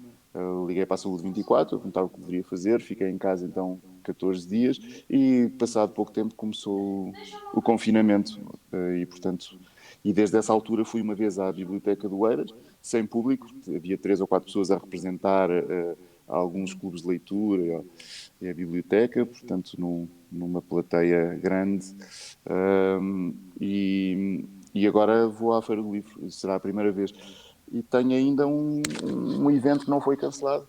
Liguei para a Saúde 24, perguntava o que deveria fazer. Fiquei em casa então 14 dias e passado pouco tempo começou o confinamento. E portanto, e desde essa altura fui uma vez à Biblioteca do Eiras, sem público. Havia 3 ou 4 pessoas a representar alguns clubes de leitura e a biblioteca, portanto numa plateia grande. E agora vou à Feira do Livro, será a primeira vez. E tenho ainda um evento que não foi cancelado.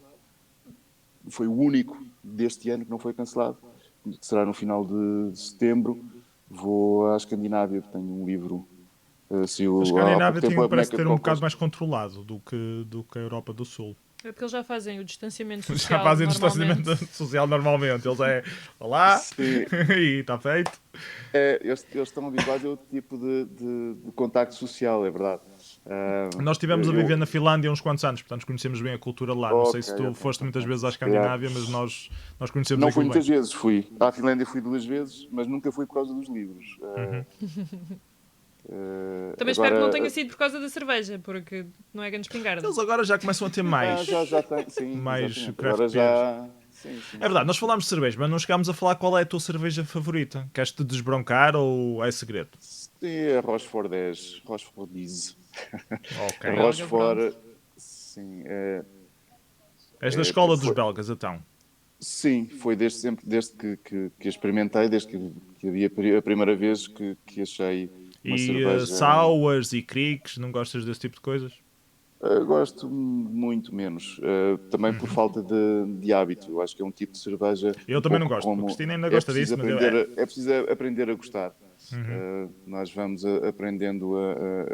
Foi o único deste ano que não foi cancelado. Que será no final de setembro. Vou à Escandinávia, tenho um livro. A Saiu há pouco Escandinávia tempo a parece Boneca ter de um Cocós. bocado mais controlado do que a Europa do Sul. É porque eles já fazem o distanciamento Já social fazem normalmente. distanciamento social normalmente. Eles é olá Sim. e está feito. Eles estão habituados a outro tipo de contacto social, é verdade. Nós estivemos a Eu- viver na Finlândia uns quantos anos, portanto conhecemos bem a cultura lá. Não sei se tu Ok, foste muitas vezes à se calhar. Escandinávia, mas nós conhecemos Não fui aquilo bem. muitas vezes, fui. À Finlândia fui 2 vezes, mas nunca fui por causa dos livros. Também espero que não tenha sido por causa da cerveja, porque não é grande espingarda. Eles agora já começam a ter mais. Já tem, sim, mais exatamente. craft Agora já. Sim. É verdade, nós falámos de cerveja, mas não chegámos a falar qual é a tua cerveja favorita. Queres-te desbroncar ou é segredo? Sim, a Rochefort 10, Rochefort 10. Ok. A Rochefort, sim, És da escola dos foi- belgas, então. sim, foi desde que experimentei, desde que havia a primeira vez que achei uma E cerveja. sours e cricks, não gostas desse tipo de coisas? Gosto muito menos, também por falta de hábito. Eu acho que é um tipo de cerveja. Eu um também não pouco gosto. como A Cristina ainda é gosta preciso disso, mas é preciso aprender a gostar. Nós vamos aprendendo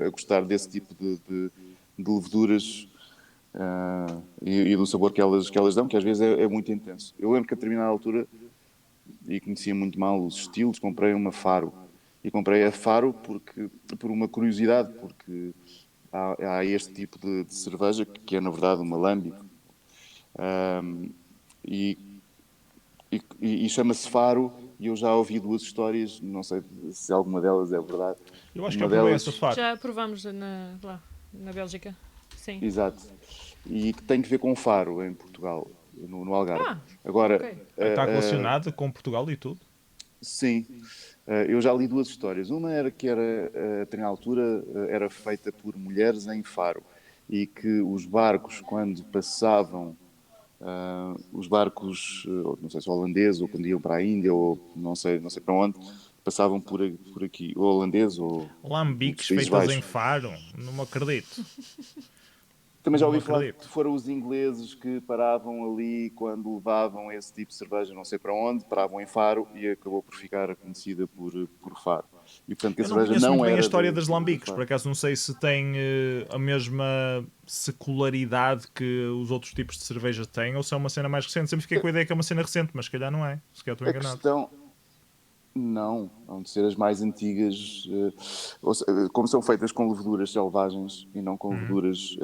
a gostar desse tipo de leveduras e do sabor que elas dão, que às vezes é muito intenso. Eu lembro que a determinada altura, e conhecia muito mal os estilos, comprei uma Faro. E comprei a Faro por uma curiosidade, porque há este tipo de cerveja, que é na verdade uma lambic, e, e chama-se Faro, e eu já ouvi 2 histórias, não sei se alguma delas é verdade. eu acho que Uma eu provei delas, essa faro. Já provámos lá, na Bélgica. Sim. exato, e que tem que ver com Faro, em Portugal, no Algarve. Ah, Agora, ok. Está relacionado com Portugal e tudo. sim, eu já li 2 histórias. Uma era que na altura, era feita por mulheres em Faro e que os barcos, quando passavam, os barcos, não sei se holandeses ou quando iam para a Índia ou não sei para onde, passavam por aqui, ou holandês ou Lambiques dos Países feitas em Baixos. faro, não me acredito. Também já Não ouvi falar acredito. que foram os ingleses que paravam ali quando levavam esse tipo de cerveja, não sei para onde, paravam em Faro e acabou por ficar conhecida por Faro. E portanto que a Eu não cerveja conheço muito não bem a era história de das lambiques, Faro. por acaso não sei se tem a mesma secularidade que os outros tipos de cerveja têm ou se é uma cena mais recente. Sempre fiquei com a ideia que é uma cena recente, mas se calhar não é. Se calhar estou A enganado. questão, Não, vão de ser as mais antigas, como são feitas com leveduras selvagens e não com leveduras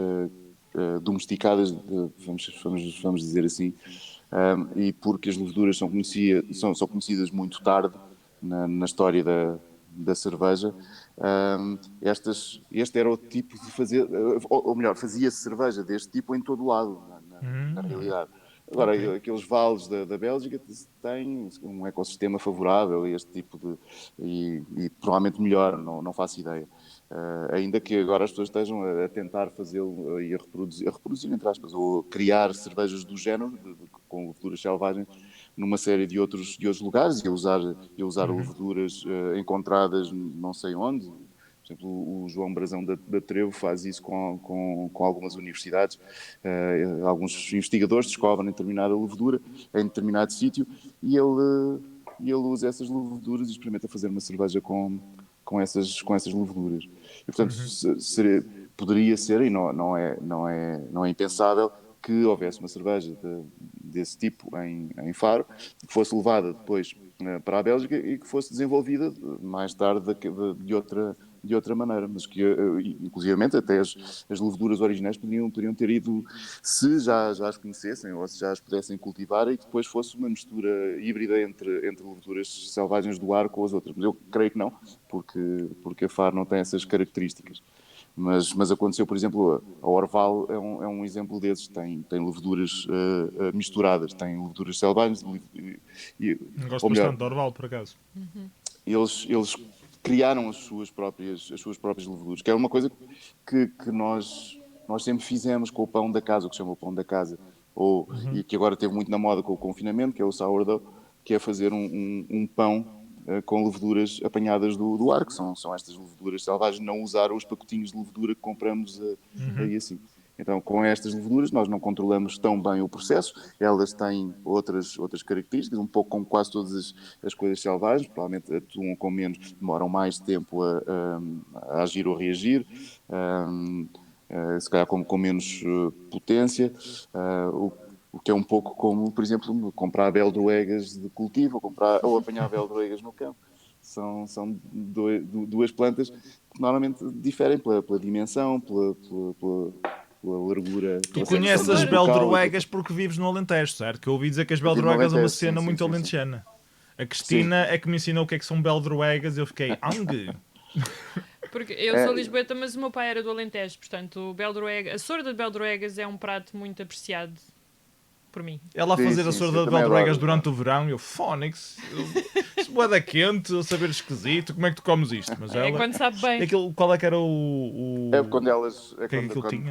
domesticadas, vamos dizer assim, e porque as leveduras são conhecidas muito tarde na história da cerveja, este era o tipo de fazer, ou melhor, fazia-se cerveja deste tipo em todo lado, na realidade. Agora, aqueles vales da Bélgica têm um ecossistema favorável a este tipo de... E provavelmente melhor, não faço ideia. Ainda que agora as pessoas estejam a tentar fazê-lo e a reproduzir, entre aspas, ou criar cervejas do género, com leveduras selvagens, numa série de outros lugares, e a usar leveduras encontradas não sei onde. Por exemplo, o João Brazão da Trevo faz isso com algumas universidades. Alguns investigadores descobrem determinada levedura em determinado sítio e ele usa essas leveduras e experimenta fazer uma cerveja com essas leveduras. E, portanto, poderia ser, e não é impensável, que houvesse uma cerveja desse tipo em Faro, que fosse levada depois para a Bélgica e que fosse desenvolvida mais tarde de outra maneira, mas que, inclusivamente, até as leveduras originais poderiam ter ido, se já as conhecessem ou se já as pudessem cultivar, e que depois fosse uma mistura híbrida entre leveduras selvagens do ar com as outras. Mas eu creio que não, porque a Faro não tem essas características. Mas aconteceu, por exemplo, a Orval é um exemplo desses. Tem leveduras misturadas, tem leveduras selvagens. Gosto bastante de Orval, por acaso. Eles criaram as suas próprias leveduras, que é uma coisa que nós sempre fizemos com o pão da casa, o que se chama o pão da casa, e que agora teve muito na moda com o confinamento, que é o sourdough, que é fazer um pão com leveduras apanhadas do ar, que são estas leveduras selvagens, não usar os pacotinhos de levedura que compramos aí assim. Então, com estas leveduras, nós não controlamos tão bem o processo, elas têm outras características, um pouco como quase todas as coisas selvagens, provavelmente atuam com menos, demoram mais tempo a agir ou reagir, se calhar com menos potência, o que é um pouco como, por exemplo, comprar beldroegas de cultivo ou apanhar beldroegas no campo. São duas plantas que normalmente diferem pela dimensão, pela largura. Tu conheces as beldroegas porque vives no Alentejo, certo? Que eu ouvi dizer que as beldroegas é uma cena muito alentejana. A Cristina é que me ensinou o que são beldroegas e eu fiquei... Porque eu sou lisboeta, mas o meu pai era do Alentejo, portanto a sorda de beldroegas é um prato muito apreciado por mim. Ela a fazer a sorda de beldroegas durante o verão, eu, Fónix, se boeda quente, a saber esquisito, como é que tu comes isto? Mas ela, quando sabe bem. Qual é que era o... quando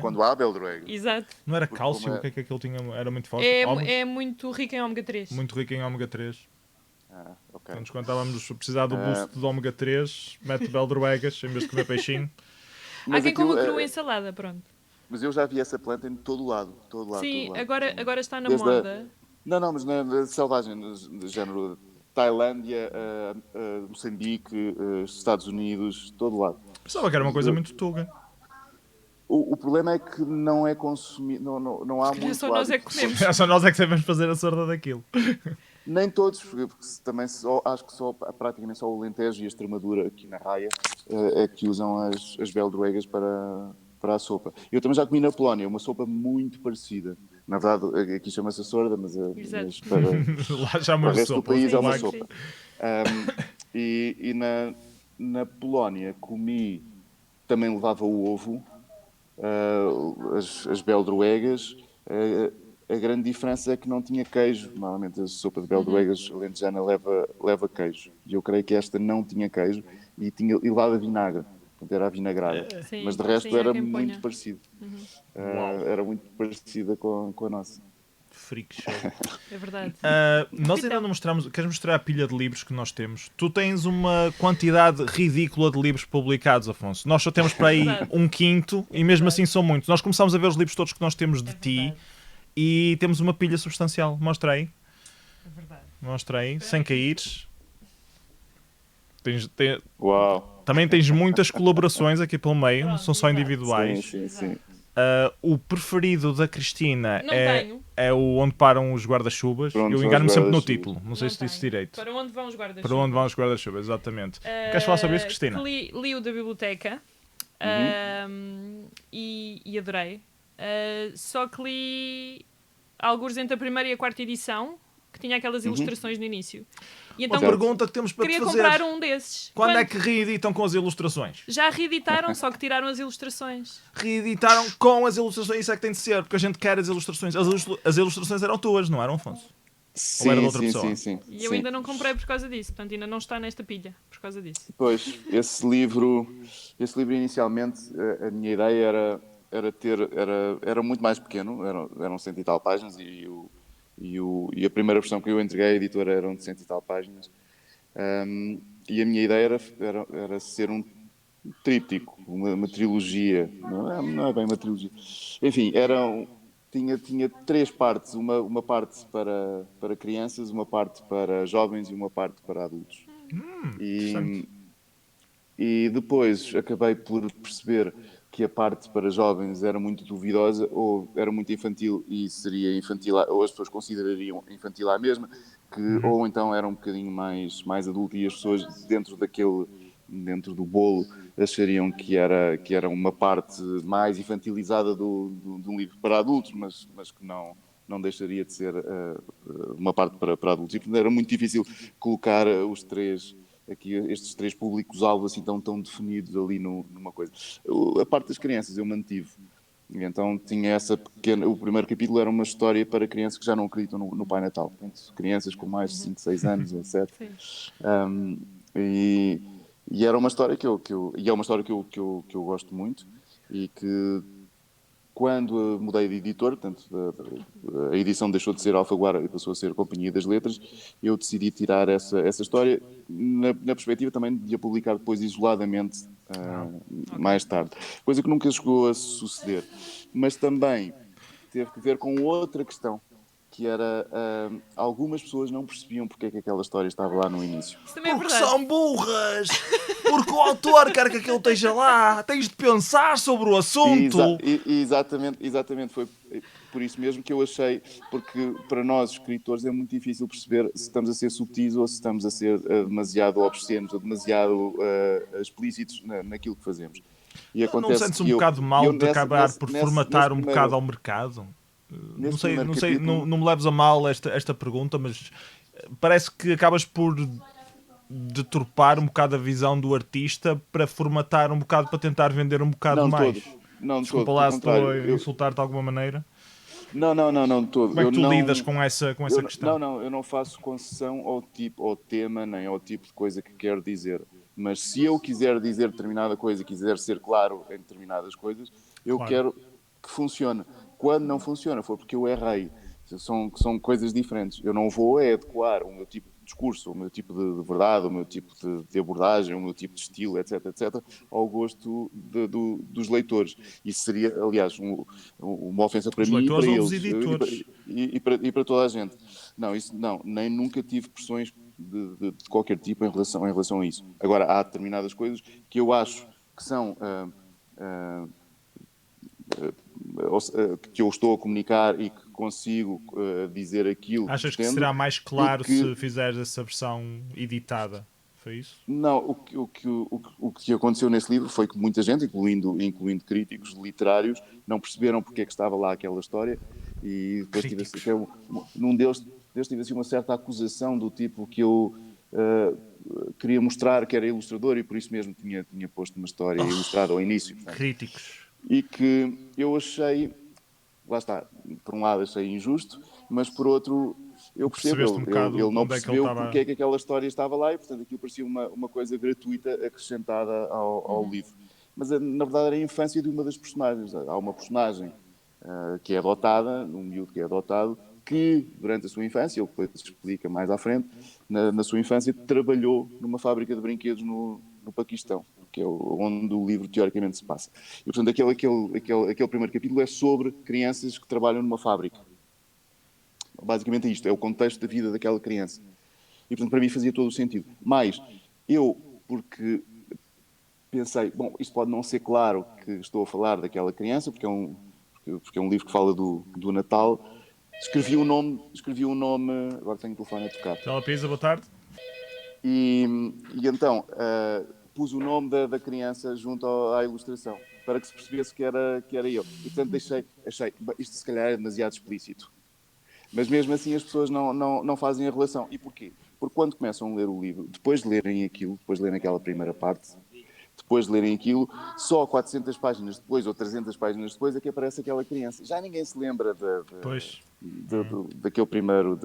quando há beldroegas. Exato. Não era cálcio? O que é que aquilo tinha? Era muito forte? É muito rico em ômega 3. Muito rico em ômega 3. Okay. Então, quando estávamos a precisar do boost de ômega 3, mete beldroegas em vez de comer peixinho. Há quem coma crua em salada, pronto. Mas eu já vi essa planta em todo lado. Sim, todo lado. Agora está na moda. Não, mas na selvagem, de género Tailândia, Moçambique, Estados Unidos, todo lado. Pensava que era uma coisa muito tuga. O problema é que não é consumido, não há muito. Só nós é que comemos. Só nós é que sabemos fazer a sorda daquilo. Nem todos, porque também acho que praticamente só o Alentejo e a Extremadura aqui na Raia é que usam as beldroegas para a sopa. Eu também já comi na Polónia, uma sopa muito parecida. Na verdade, aqui chama-se sorda, mas lá já para o resto do país é uma sim. sopa. E na Polónia comi, também levava o ovo, as beldroegas. A grande diferença é que não tinha queijo. Normalmente a sopa de beldroegas alentejana leva queijo. E eu creio que esta não tinha queijo e levava vinagre. Portanto, era vinagrada. Mas de resto era muito parecido. Era muito parecida com a nossa. Freak show. É verdade. Nós ainda não mostramos. Queres mostrar a pilha de livros que nós temos? Tu tens uma quantidade ridícula de livros publicados, Afonso. Nós só temos para aí um quinto e mesmo assim são muitos. Nós começámos a ver os livros todos que nós temos de ti. E temos uma pilha substancial. Mostra aí. É verdade. Mostra aí, sem caíres. Uau. Também tens muitas colaborações aqui pelo meio, não são só individuais. Sim. O preferido da Cristina não tenho. É o Onde Param os Guarda-Chuvas. Eu engano-me sempre no título. Não sei se disse direito. Para onde vão os guarda-chuvas? Para onde vão os guarda-chuvas, exatamente. Queres falar sobre isso, Cristina? Li o da biblioteca e adorei. Só que li alguns entre a primeira e a quarta edição, que tinha aquelas ilustrações no início. E então, uma pergunta que temos para te fazer. Queria comprar um desses. Quando é que reeditam com as ilustrações? Já reeditaram, só que tiraram as ilustrações. Reeditaram com as ilustrações, isso é que tem de ser, porque a gente quer as ilustrações. As ilustrações eram tuas, não eram, Afonso? Sim, ou era de outra pessoa? Sim. E eu ainda não comprei por causa disso, portanto ainda não está nesta pilha por causa disso. Pois, esse livro inicialmente, a minha ideia era muito mais pequeno, eram 100 e tal páginas e a primeira versão que eu entreguei à editora eram de 100 e tal páginas. E a minha ideia era ser um tríptico, uma trilogia, não é bem uma trilogia. Enfim, tinha 3 partes, uma parte para crianças, uma parte para jovens e uma parte para adultos. E depois acabei por perceber que a parte para jovens era muito duvidosa, ou era muito infantil e seria infantil, ou as pessoas considerariam infantil à mesma, ou então era um bocadinho mais adulto e as pessoas dentro do bolo achariam que era uma parte mais infantilizada de um livro para adultos, mas que não deixaria de ser uma parte para adultos. E portanto era muito difícil colocar estes 3 públicos-alvo assim tão definidos ali numa coisa. A parte das crianças eu mantive. E então tinha essa pequena... O primeiro capítulo era uma história para crianças que já não acreditam no Pai Natal. Portanto, crianças com mais de 5, 6 anos ou 7. E era uma história que eu gosto muito e que quando mudei de editor, portanto, a edição deixou de ser Alfaguara e passou a ser Companhia das Letras, eu decidi tirar essa história na perspectiva também de a publicar depois isoladamente mais tarde. Coisa que nunca chegou a suceder. Mas também teve que ver com outra questão, que era algumas pessoas não percebiam porque é que aquela história estava lá no início. Isso também é Porque verdade. são burras! Porque o autor quer que aquilo esteja lá! Tens de pensar sobre o assunto! Exatamente. Foi por isso mesmo que eu achei, porque para nós, escritores, é muito difícil perceber se estamos a ser subtis ou se estamos a ser demasiado obscenos ou demasiado explícitos naquilo que fazemos. E não sentes um bocado mal de acabar por formatar um bocado ao mercado? Não me leves a mal esta pergunta, mas parece que acabas por deturpar um bocado a visão do artista para formatar um bocado, para tentar vender um bocado mais. Desculpa lá se estou a insultar-te de alguma maneira. Não, de todo. Como é que tu lidas com essa questão? Eu não faço concessão ao tipo, ao tema, nem ao tipo de coisa que quero dizer. Mas se eu quiser dizer determinada coisa, quiser ser claro em determinadas coisas, eu quero que funcione. Quando não funciona, foi porque eu errei. São coisas diferentes. Eu não vou adequar o meu tipo de discurso, o meu tipo de verdade, o meu tipo de abordagem, o meu tipo de estilo, etc., ao gosto dos leitores. Isso seria, aliás, uma ofensa para mim e para eles. E para toda a gente. Não, nem nunca tive pressões de qualquer tipo em relação a isso. Agora, há determinadas coisas que eu acho que são... que eu estou a comunicar e que consigo dizer aquilo. Achas que será mais claro se fizeres essa versão editada? Foi isso? Não, o que aconteceu nesse livro foi que muita gente, incluindo críticos literários, não perceberam porque é que estava lá aquela história e depois num deles tive assim, uma certa acusação do tipo que eu queria mostrar que era ilustrador e por isso mesmo tinha posto uma história ilustrada ao início. Críticos. E que eu achei, lá está, por um lado achei injusto, mas por outro eu percebo, ele não percebeu porque é que aquela história estava lá e portanto aquilo parecia uma coisa gratuita acrescentada ao livro. Mas na verdade era a infância de uma das personagens. Há uma personagem que é adotada, um miúdo que é adotado, que durante a sua infância, ele depois explica mais à frente, na sua infância trabalhou numa fábrica de brinquedos no Paquistão, que é onde o livro teoricamente se passa. E, portanto, aquele primeiro capítulo é sobre crianças que trabalham numa fábrica. Basicamente é isto, é o contexto da vida daquela criança. E, portanto, para mim fazia todo o sentido. Mas porque pensei, bom, isto pode não ser claro que estou a falar daquela criança, porque é um livro que fala do Natal, escrevi um nome, agora tenho o telefone a tocar. Telepisa, boa tarde. E então pus o nome da criança junto à ilustração, para que se percebesse que era eu. E portanto achei, isto se calhar é demasiado explícito. Mas mesmo assim as pessoas não fazem a relação. E porquê? Porque quando começam a ler o livro, depois de lerem aquilo, depois de lerem aquela primeira parte, depois de lerem aquilo, só 400 páginas depois ou 300 páginas depois é que aparece aquela criança. Já ninguém se lembra daquele primeiro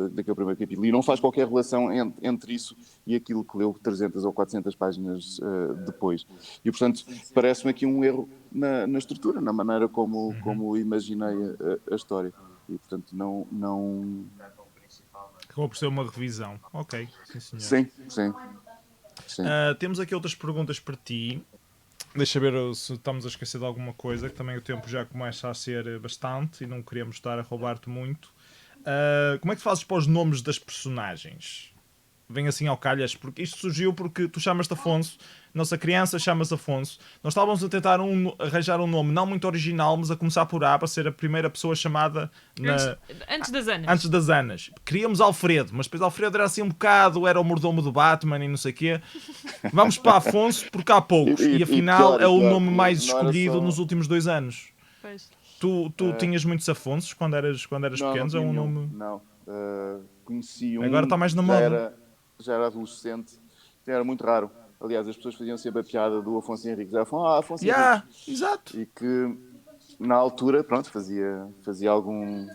capítulo. E não faz qualquer relação entre isso e aquilo que leu 300 ou 400 Páginas depois. E, portanto, parece-me aqui um erro na estrutura, na maneira como imaginei a história. E, portanto, não... Acabou por ser uma revisão. Ok, sim, senhor. Sim. Temos aqui outras perguntas para ti. Deixa ver se estamos a esquecer de alguma coisa, que também o tempo já começa a ser bastante e não queremos estar a roubar-te muito. Como é que tu fazes para os nomes das personagens? Vem assim ao calhas, porque isto surgiu porque tu chamas-te Afonso, nossa criança chama-se Afonso. Nós estávamos a tentar arranjar um nome não muito original, mas a começar por A, para ser a primeira pessoa chamada antes das Anas. Antes das Anas. Queríamos Alfredo, mas depois Alfredo era assim um bocado, era o mordomo do Batman e não sei o quê. Vamos para Afonso porque há poucos, e afinal é o nome mais escolhido nos últimos 2 anos. Pois. Tu tinhas muitos Afonsos quando eras pequeno? Não, é um nome... não. Conheci um. Agora está mais na moda. Já era adolescente, era muito raro. Aliás, as pessoas faziam sempre a piada do Afonso Henriques. Afonso Henriques. Exato. E que, na altura, pronto, fazia algum...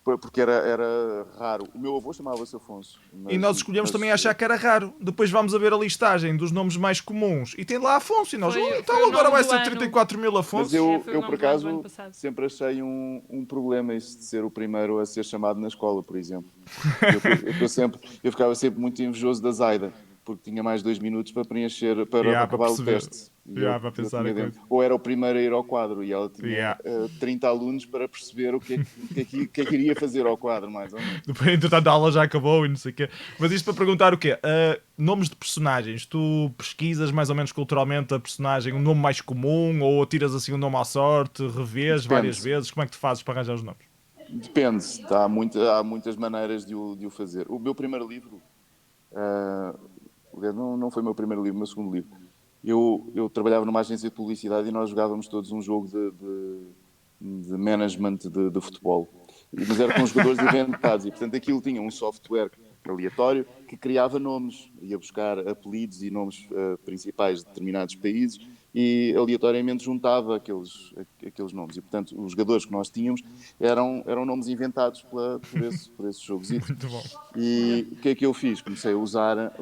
Porque era raro. O meu avô chamava-se Afonso. E nós escolhemos também achar que era raro. Depois vamos a ver a listagem dos nomes mais comuns e tem lá Afonso. E nós, então agora vai ser 34 mil Afonso. Mas eu por acaso, sempre achei um problema isso de ser o primeiro a ser chamado na escola, por exemplo. Eu ficava sempre muito invejoso da Zaida, porque tinha mais 2 minutos para preencher, para acabar o teste. Para pensar ou era o primeiro a ir ao quadro e ela tinha 30 alunos para perceber o que é que iria fazer ao quadro, mais ou menos. Depois, entretanto, a aula já acabou e não sei o quê. Mas isto para perguntar o quê? Nomes de personagens. Tu pesquisas mais ou menos culturalmente a personagem, um nome mais comum, ou tiras assim um nome à sorte, revês várias vezes? Como é que tu fazes para arranjar os nomes? Depende. Há muitas maneiras de o fazer. O meu primeiro livro... não foi o meu primeiro livro, o meu segundo livro. Eu trabalhava numa agência de publicidade e nós jogávamos todos um jogo de management de futebol. Mas era com jogadores inventados e, portanto, aquilo tinha um software aleatório que criava nomes, ia buscar apelidos e nomes principais de determinados países e aleatoriamente juntava aqueles nomes. E, portanto, os jogadores que nós tínhamos eram nomes inventados por esses jogos. Muito bom. E o que é que eu fiz? Comecei a usar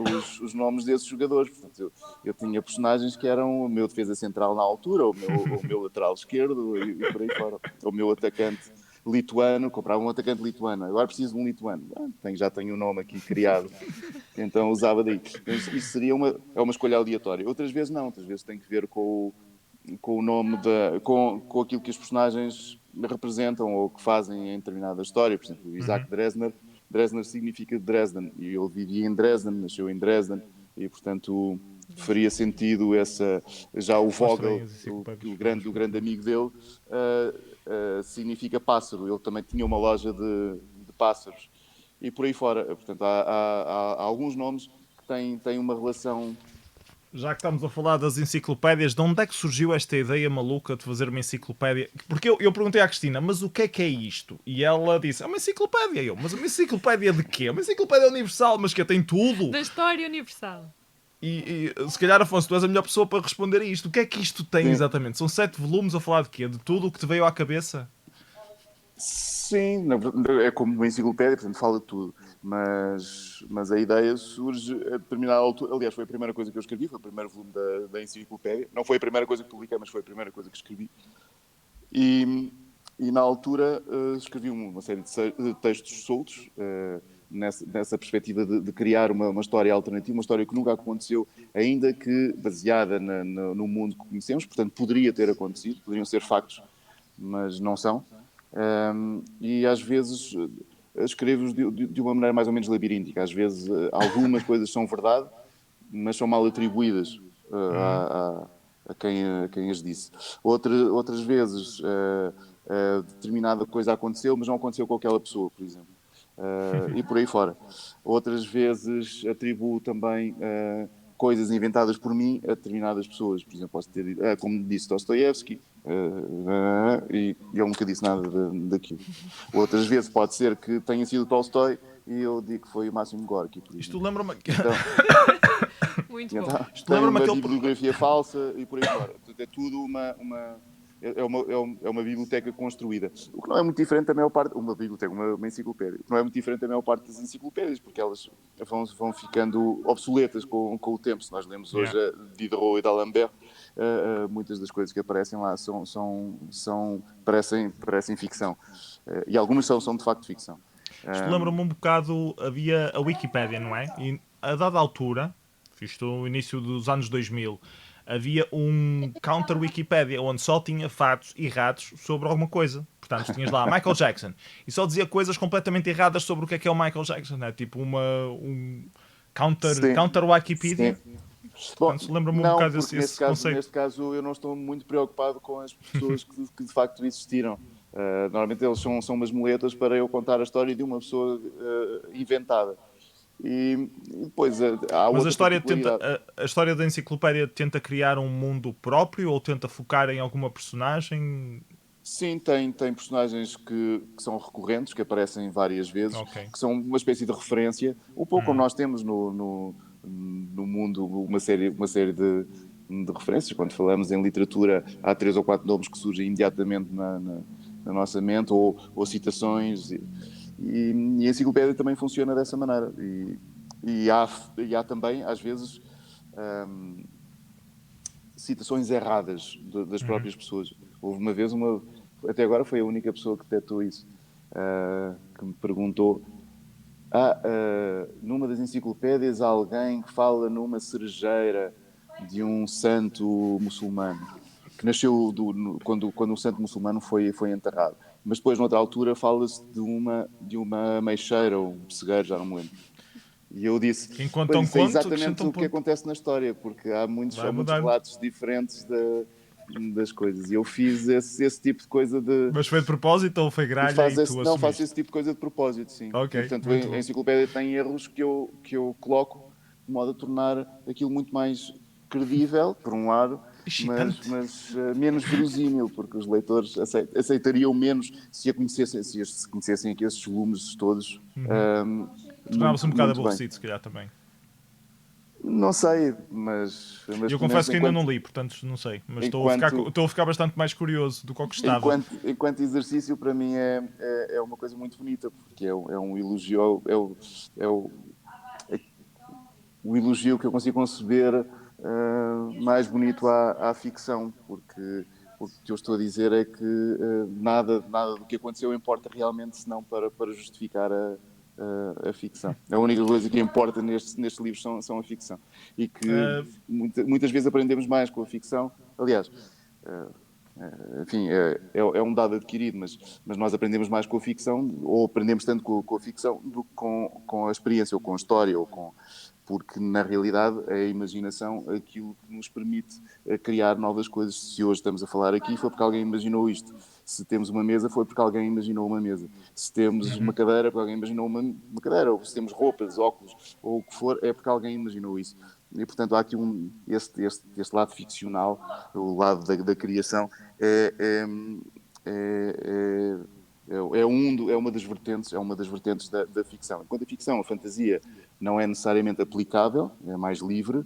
os nomes desses jogadores. Portanto, eu tinha personagens que eram o meu defesa central na altura, o meu lateral esquerdo e por aí fora. O meu atacante lituano, comprava um atacante lituano, agora preciso de um lituano. Já tenho um nome aqui criado, então usava daí. Isso seria uma escolha aleatória. Outras vezes não, outras vezes tem que ver com o nome, com aquilo que os personagens representam ou que fazem em determinada história. Por exemplo, o Isaac Dresner significa Dresden, e ele vivia em Dresden, nasceu em Dresden, e portanto faria sentido já o Vogel, o grande amigo dele, significa pássaro. Ele também tinha uma loja de pássaros e por aí fora. Portanto, há alguns nomes que têm uma relação. Já que estamos a falar das enciclopédias, de onde é que surgiu esta ideia maluca de fazer uma enciclopédia? Porque eu perguntei à Cristina, mas o que é isto? E ela disse, é uma enciclopédia. Mas uma enciclopédia de quê? Uma enciclopédia universal, mas que tem tudo. Da história universal. E se calhar, Afonso, tu és a melhor pessoa para responder a isto. O que é que isto tem exatamente? São 7 volumes a falar de quê? De tudo o que te veio à cabeça? Sim, é como uma enciclopédia, portanto fala de tudo. Mas a ideia surge a determinada altura. Aliás, foi a primeira coisa que eu escrevi, foi o primeiro volume da enciclopédia. Não foi a primeira coisa que publiquei, mas foi a primeira coisa que escrevi. E na altura escrevi uma série de textos soltos, nessa perspectiva de criar uma história alternativa, uma história que nunca aconteceu, ainda que baseada no mundo que conhecemos, portanto poderia ter acontecido, poderiam ser factos, mas não são. E às vezes escrevo-os de uma maneira mais ou menos labiríntica. Às vezes algumas coisas são verdade, mas são mal atribuídas a quem as disse. Outras vezes determinada coisa aconteceu, mas não aconteceu com aquela pessoa, por exemplo. E por aí fora. Outras vezes atribuo também coisas inventadas por mim a determinadas pessoas. Por exemplo, posso ter, como disse Dostoiévski, e eu nunca disse nada daquilo. Outras vezes pode ser que tenha sido Tolstói e eu digo que foi o Máximo Gorki. Isto lembra-me... Então, Muito bom. Isto lembra-me uma bibliografia falsa e por aí fora. Portanto, é tudo uma biblioteca construída. O que não é muito diferente da maior parte... Uma biblioteca, uma enciclopédia. O que não é muito diferente da maior parte das enciclopédias, porque elas vão ficando obsoletas com o tempo. Se nós lemos hoje a Diderot e d'Alembert, muitas das coisas que aparecem lá parecem ficção. E algumas são de facto ficção. Isto lembra-me um bocado... Havia a Wikipédia, não é? E a dada altura, isto no início dos anos 2000... havia um counter-Wikipedia onde só tinha fatos errados sobre alguma coisa. Portanto, tinhas lá Michael Jackson e só dizia coisas completamente erradas sobre o que é o Michael Jackson. É tipo um counter-Wikipedia. Portanto, lembra-me um bocado desse conceito. Neste caso, eu não estou muito preocupado com as pessoas que de facto existiram. Normalmente eles são umas muletas para eu contar a história de uma pessoa inventada. E depois há Mas outra a história da enciclopédia tenta criar um mundo próprio ou tenta focar em alguma personagem? Sim, tem personagens que são recorrentes, que aparecem várias vezes, que são uma espécie de referência, um pouco como nós temos no mundo uma série de referências. Quando falamos em literatura, há 3 ou 4 nomes que surgem imediatamente na nossa mente, ou citações... E a enciclopédia também funciona dessa maneira. E há também, às vezes, citações erradas das próprias pessoas. Houve uma vez, até agora foi a única pessoa que detectou isso, que me perguntou: numa das enciclopédias há alguém que fala numa cerejeira de um santo muçulmano, que nasceu quando o santo muçulmano foi enterrado. Mas depois, noutra altura, fala-se de uma meixeira ou um pessegueiro, já não me lembro. E eu disse, isso é exatamente o que acontece na história, porque há muitos relatos diferentes das coisas. E eu fiz esse tipo de coisa de... Mas foi de propósito ou foi gralha Não, faço esse tipo de coisa de propósito, sim. Okay, e, portanto, a enciclopédia tem erros que eu coloco de modo a tornar aquilo muito mais credível, por um lado, mas menos verosímil, porque os leitores aceitariam menos se conhecessem aqui esses volumes todos. Tornava-se um bocado aborrecido, se calhar, também. Não sei, mas eu confesso que ainda não li, portanto não sei. Mas estou a ficar bastante mais curioso do que eu gostava. Enquanto exercício, para mim é uma coisa muito bonita, porque é um elogio, o elogio que eu consigo conceber mais bonito à ficção, porque o que eu estou a dizer é que nada do que aconteceu importa realmente, senão para justificar a ficção. A única coisa que importa nestes livros são a ficção. E que muitas vezes aprendemos mais com a ficção. Aliás, enfim, é um dado adquirido, mas nós aprendemos mais com a ficção, ou aprendemos tanto com a ficção, do que com a experiência, ou com a história, porque na realidade é a imaginação aquilo que nos permite criar novas coisas. Se hoje estamos a falar aqui, foi porque alguém imaginou isto. Se temos uma mesa, foi porque alguém imaginou uma mesa. Se temos uma cadeira, porque alguém imaginou uma cadeira. Ou se temos roupas, óculos, ou o que for, é porque alguém imaginou isso. E, portanto, há aqui este lado ficcional, o lado da criação, é uma das vertentes da ficção. Enquanto a ficção, a fantasia, não é necessariamente aplicável, é mais livre,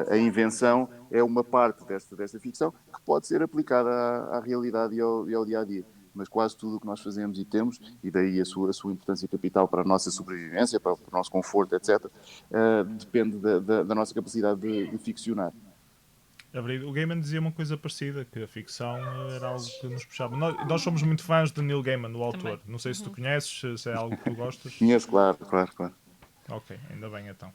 a invenção é uma parte desta ficção que pode ser aplicada à realidade e ao dia-a-dia. Mas quase tudo o que nós fazemos e temos, e daí a sua importância capital para a nossa sobrevivência, para o nosso conforto, etc., depende da nossa capacidade de ficcionar. O Gaiman dizia uma coisa parecida, que a ficção era algo que nos puxava. Nós somos muito fãs de Neil Gaiman, o autor. Também. Não sei se tu conheces, se é algo que tu gostas. Conheço, claro. Ok, ainda bem então.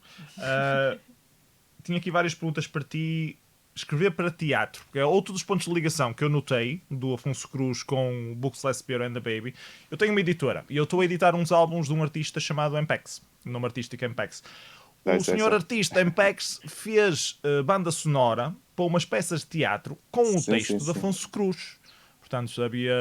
Tinha aqui várias perguntas para ti. Escrever para teatro, que é outro dos pontos de ligação que eu notei do Afonso Cruz com Books Less Beer and the Baby. Eu tenho uma editora e eu estou a editar uns álbuns de um artista chamado Mpex, nome artístico Mpex. O senhor artista Mpex fez banda sonora para umas peças de teatro com o texto de Afonso Cruz. Portanto, havia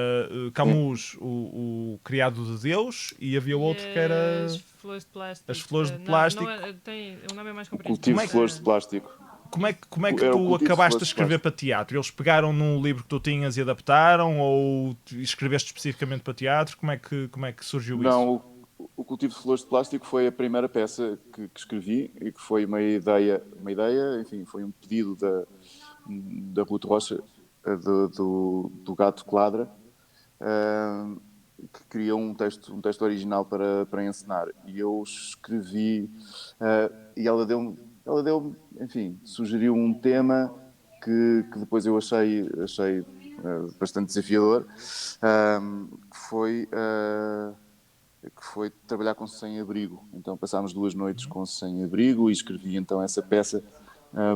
Camus, o Criado de Deus, e havia outro que era As flores de plástico. As Flores de Não, Plástico. o nome é mais O comprido. cultivo de flores de plástico. Como é que Era o tu cultivo de acabaste flores de de escrever plástico. para teatro? Eles pegaram num livro que tu tinhas e adaptaram, ou escreveste especificamente para teatro? Como é que surgiu isso? Não, o cultivo de flores de plástico foi a primeira peça que escrevi e que foi uma ideia, enfim, foi um pedido da Ruth Rocha, do Gato Cladra, que criou um texto original para encenar. E eu escrevi, e ela deu, enfim, sugeriu um tema que depois eu achei bastante desafiador, que foi trabalhar com sem-abrigo. Então passámos 2 noites com sem-abrigo e escrevi então essa peça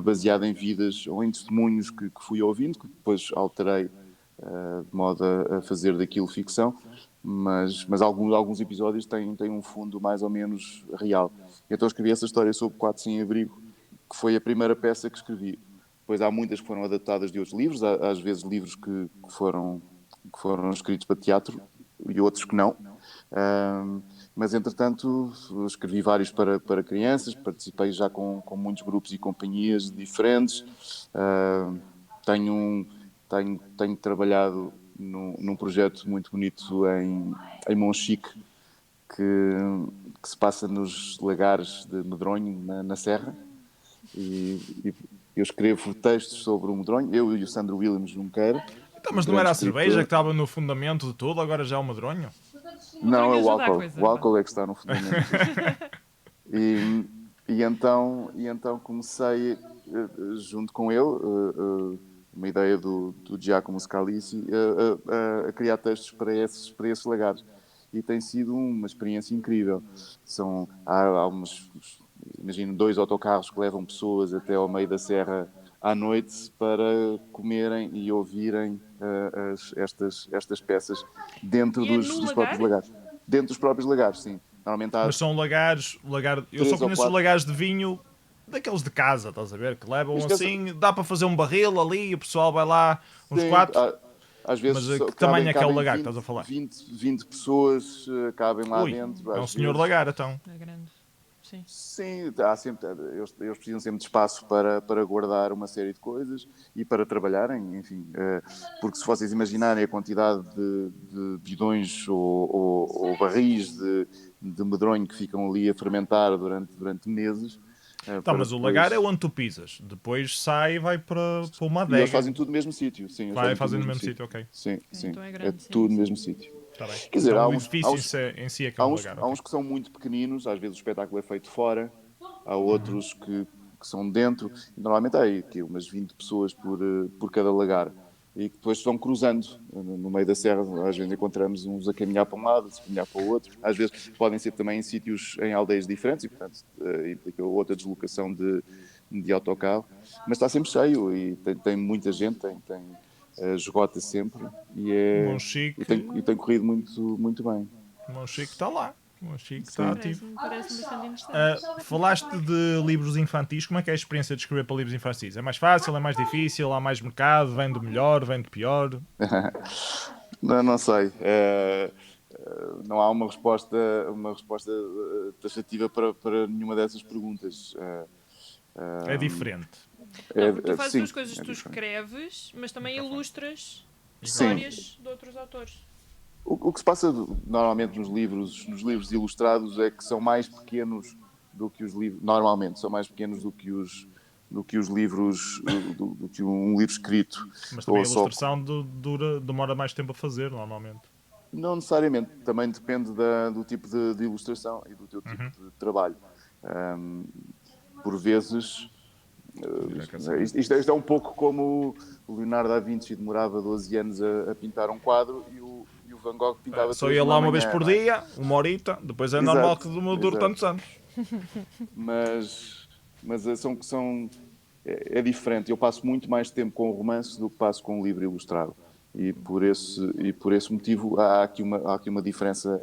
baseada em vidas ou em testemunhos que fui ouvindo, que depois alterei de modo a fazer daquilo ficção, mas alguns episódios têm um fundo mais ou menos real. Então escrevi essa história sobre 4 sem-abrigo, que foi a primeira peça que escrevi. Depois há muitas que foram adaptadas de outros livros, às vezes livros que foram escritos para teatro e outros que não. Mas entretanto escrevi vários para crianças, participei já com muitos grupos e companhias diferentes. Tenho trabalhado num projeto muito bonito em Monchique, que se passa nos lagares de Medronho, na Serra, e eu escrevo textos sobre o Medronho, eu e o Sandro Williams Junqueira. Então, mas não era a cerveja que estava no fundamento de tudo, agora já é o medronho? Não, é o ajuda a álcool. coisa, O álcool é que está no fundamento. E então comecei, junto com ele, uma ideia do Giacomo Scalisi, a criar textos para esses lagares. E tem sido uma experiência incrível. Há imagino 2 autocarros que levam pessoas até ao meio da serra à noite para comerem e ouvirem estas peças dentro E é dos no próprios lagar? lagares. Dentro dos próprios lagares, sim. Normalmente há Mas são lagares, eu só 3 ou conheço os 4. lagares de vinho daqueles de casa, estás a ver? Que levam Isto é assim, dá para fazer um barril ali, o pessoal vai lá, uns sim, 4. às Mas vezes que tamanho é que é o lagar que 20, estás a falar? 20 pessoas cabem lá Ui, dentro, é um às senhor vezes. lagar então. É grande. Sim. Sim, há sempre, eles precisam sempre de espaço para guardar uma série de coisas e para trabalharem, enfim. Porque se vocês imaginarem a quantidade de bidões ou barris de medronho que ficam ali a fermentar durante meses. Então, Para mas o lagar é depois... onde tu pisas. Depois sai e vai para uma E eles adega. fazem tudo no mesmo sítio, sim, eles Vai fazem tudo fazendo no no mesmo mesmo sítio. sítio, ok. Sim, Ok, sim, então é é grande, sim, tudo no sim. mesmo sítio. Está bem. Quer dizer, Então há o uns, edifício em si é que é um lagar, há ok. uns que são muito pequeninos, às vezes o espetáculo é feito fora, há outros que são dentro. Normalmente há aqui umas 20 pessoas por cada lagar e que depois vão cruzando no meio da serra. Às vezes encontramos uns a caminhar para um lado, a caminhar para o outro. Às vezes podem ser também em sítios, em aldeias diferentes e, portanto, implica outra deslocação de autocarro. Mas está sempre cheio e tem muita gente, esgota sempre e tem corrido muito, muito bem. Monchique está lá. Monchique está Sim. ativo. Parece-me bastante interessante. Falaste de livros infantis. Como é que é a experiência de escrever para livros infantis? É mais fácil? É mais difícil? Há mais mercado? Vem do melhor? Vem do pior? Não sei. Não há uma resposta taxativa para nenhuma dessas perguntas. É diferente. Não, porque tu fazes Sim, 2 coisas. é Tu diferente. escreves, mas também ilustras Sim. histórias de outros autores. O que se passa normalmente nos livros ilustrados é que são mais pequenos do que os livros. Normalmente são mais pequenos do que os livros, do que um livro escrito. Mas também Ou a só. ilustração demora mais tempo a fazer, normalmente. Não necessariamente, também depende do tipo de ilustração e do teu tipo de trabalho. Por vezes, isto é um pouco como o Leonardo da Vinci demorava 12 anos a pintar um quadro e o Van Gogh pintava Só 3 ia numa lá uma vez manhã, por não é? dia, uma horita, depois é Exato, normal que dure exato. tantos anos. Mas é diferente. Eu passo muito mais tempo com o romance do que passo com o livro ilustrado. E por esse motivo há aqui uma diferença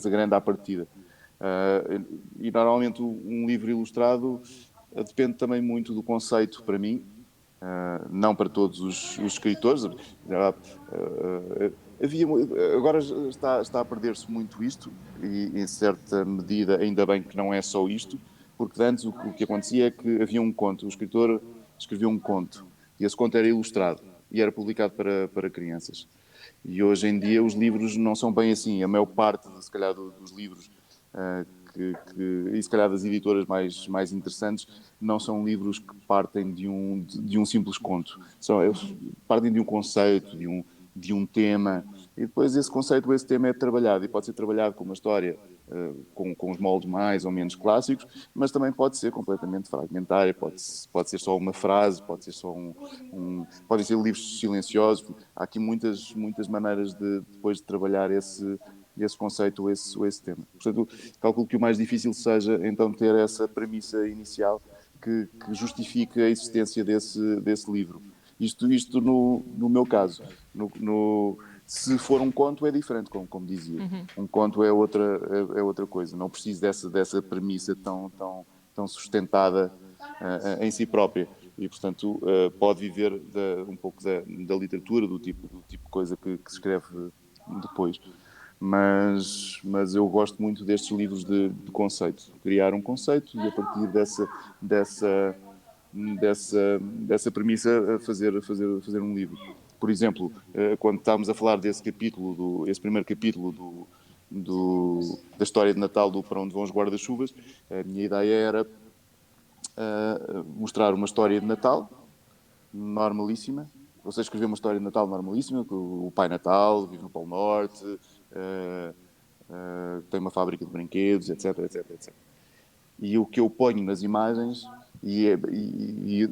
grande à partida. E normalmente um livro ilustrado depende também muito do conceito para mim não para todos os escritores. Agora está a perder-se muito isto, e em certa medida ainda bem que não é só isto, porque antes o que acontecia é que havia um conto, o escritor escrevia um conto, e esse conto era ilustrado e era publicado para crianças. E hoje em dia os livros não são bem assim. A maior parte, se calhar, dos livros e se calhar das editoras mais interessantes, não são livros que partem de um simples conto. Eles partem de um conceito, de um tema, e depois esse conceito, esse tema é trabalhado, e pode ser trabalhado com uma história com os moldes mais ou menos clássicos, mas também pode ser completamente fragmentária, pode ser só uma frase, pode ser só podem ser livros silenciosos. Há aqui muitas maneiras depois de trabalhar esse conceito ou esse tema. Portanto, calculo que o mais difícil seja então ter essa premissa inicial que justifique a existência desse livro. Isto no meu caso. Se for um conto é diferente, como dizia. Um conto é outra coisa. Não preciso dessa premissa tão sustentada em si própria. E, portanto, pode viver um pouco da literatura, do tipo de coisa que se escreve depois. Mas eu gosto muito destes livros de conceito. Criar um conceito e, a partir dessa premissa, fazer um livro. Por exemplo, quando estávamos a falar desse esse primeiro capítulo da história de Natal do Para Onde Vão os Guarda-Chuvas, a minha ideia era mostrar uma história de Natal normalíssima. Ou seja, escrever uma história de Natal normalíssima, que o Pai Natal vive no Polo Norte, tem uma fábrica de brinquedos, etc, etc, etc. E o que eu ponho nas imagens, e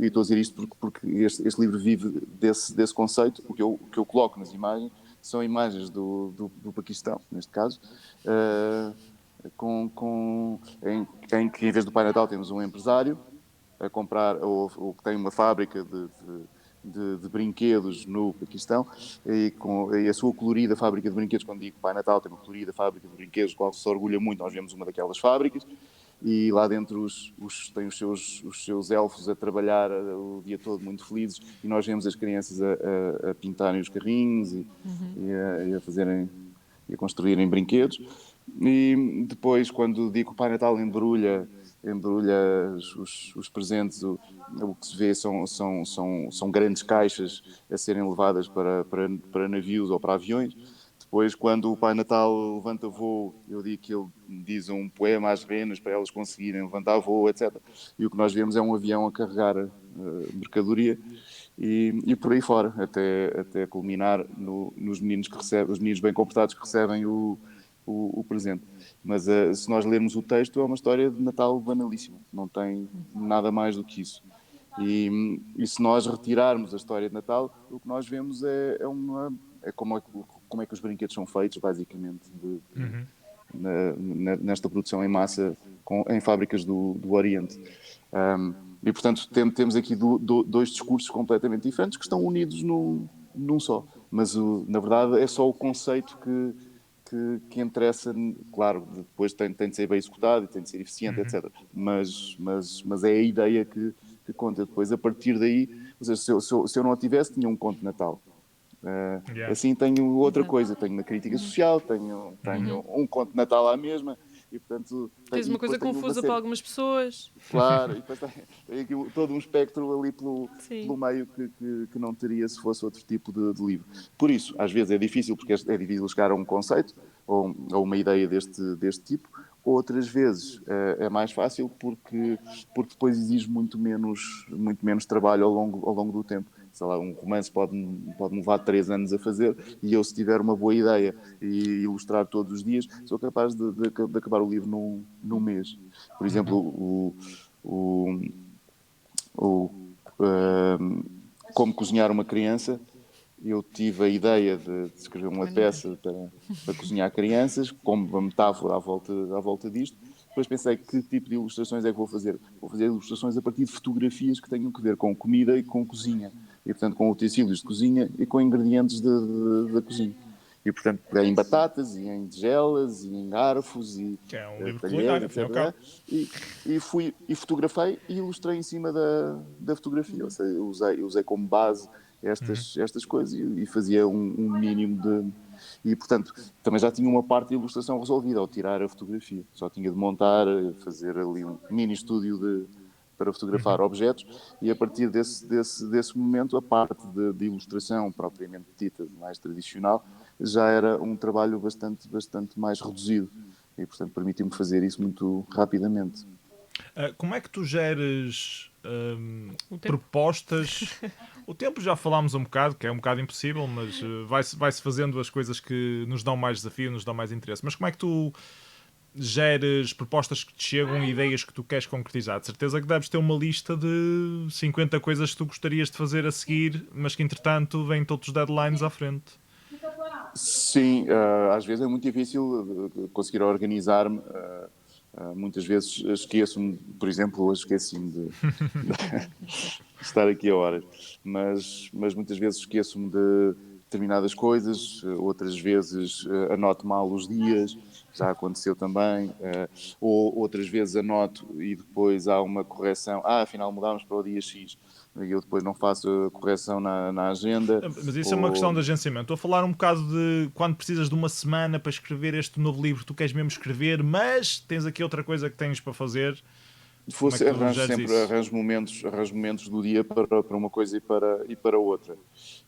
estou a dizer isto porque este livro vive desse conceito, o que eu coloco nas imagens são imagens do Paquistão, neste caso, em que em vez do Pai Natal temos um empresário a comprar, ou que tem uma fábrica de brinquedos no Paquistão, e a sua colorida fábrica de brinquedos. Quando digo Pai Natal tem uma colorida fábrica de brinquedos, do qual se orgulha muito. Nós vemos uma daquelas fábricas, e lá dentro tem os seus elfos a trabalhar o dia todo muito felizes, e nós vemos as crianças a pintarem os carrinhos e a fazerem e a construírem brinquedos. E depois, quando digo que o Pai Natal embrulha os presentes, o que se vê são grandes caixas a serem levadas para navios ou para aviões. Depois, quando o Pai Natal levanta voo, eu digo que ele diz um poema às renas para elas conseguirem levantar voo, etc. E o que nós vemos é um avião a carregar mercadoria e por aí fora, até culminar nos meninos os meninos bem comportados que recebem o presente. Mas se nós lermos o texto, é uma história de Natal banalíssima, não tem nada mais do que isso. E se nós retirarmos a história de Natal, o que nós vemos é como é que os brinquedos são feitos, basicamente, nesta produção em massa em fábricas do Oriente. E, portanto, temos aqui dois discursos completamente diferentes que estão unidos num só. Mas, na verdade, é só o conceito que interessa. Claro, depois tem de ser bem executado e tem de ser eficiente, etc. Mas é a ideia que conta. Depois, a partir daí, ou seja, se eu não a tivesse, tinha um conto de Natal. Assim tenho outra coisa, tenho uma crítica social, tenho um conto de Natal à mesma, e portanto tens uma coisa confusa para algumas pessoas. Claro, e depois tem aqui todo um espectro ali pelo meio que não teria se fosse outro tipo de livro. Por isso, às vezes é difícil, porque é difícil chegar a um conceito ou uma ideia deste tipo. Outras vezes é mais fácil porque depois exige muito menos trabalho ao longo do tempo. Sei lá, um romance pode-me levar 3 anos a fazer, e eu, se tiver uma boa ideia e ilustrar todos os dias, sou capaz de acabar o livro num mês. Por exemplo, Como Cozinhar uma Criança, eu tive a ideia de escrever uma peça para cozinhar crianças, como uma metáfora à volta disto. Depois pensei, que tipo de ilustrações é que vou fazer? Vou fazer ilustrações a partir de fotografias que tenham que ver com comida e com cozinha. E, portanto, com utensílios de cozinha e com ingredientes da cozinha. E, portanto, peguei em batatas, e em tigelas, e em garfos, e Que é um livro talheres, culinário, etc. E fotografei e ilustrei em cima da fotografia. Ou seja, usei como base estas coisas e fazia um mínimo de... E, portanto, também já tinha uma parte de ilustração resolvida ao tirar a fotografia. Só tinha de montar, fazer ali um mini estúdio para fotografar objetos, e a partir desse momento a parte de ilustração propriamente dita, mais tradicional, já era um trabalho bastante mais reduzido, e portanto permitiu-me fazer isso muito rapidamente. Como é que tu geres propostas? O tempo já falámos um bocado, que é um bocado impossível, mas vai-se fazendo as coisas que nos dão mais desafio, nos dão mais interesse. Mas como é que tu geres propostas que te chegam e ideias que tu queres concretizar? De certeza que deves ter uma lista de 50 coisas que tu gostarias de fazer a seguir, mas que entretanto vêm todos os deadlines à frente. Sim, às vezes é muito difícil conseguir organizar-me. Muitas vezes esqueço-me, por exemplo, hoje esqueci-me de estar aqui a horas, mas muitas vezes esqueço-me de determinadas coisas, outras vezes anoto mal os dias, já aconteceu também, ou outras vezes anoto e depois há uma correção, afinal mudámos para o dia X, e eu depois não faço a correção na agenda. Mas isso é uma questão de agenciamento. Estou a falar um bocado de quando precisas de uma semana para escrever este novo livro, tu queres mesmo escrever, mas tens aqui outra coisa que tens para fazer. Arranjo momentos do dia para uma coisa e para outra.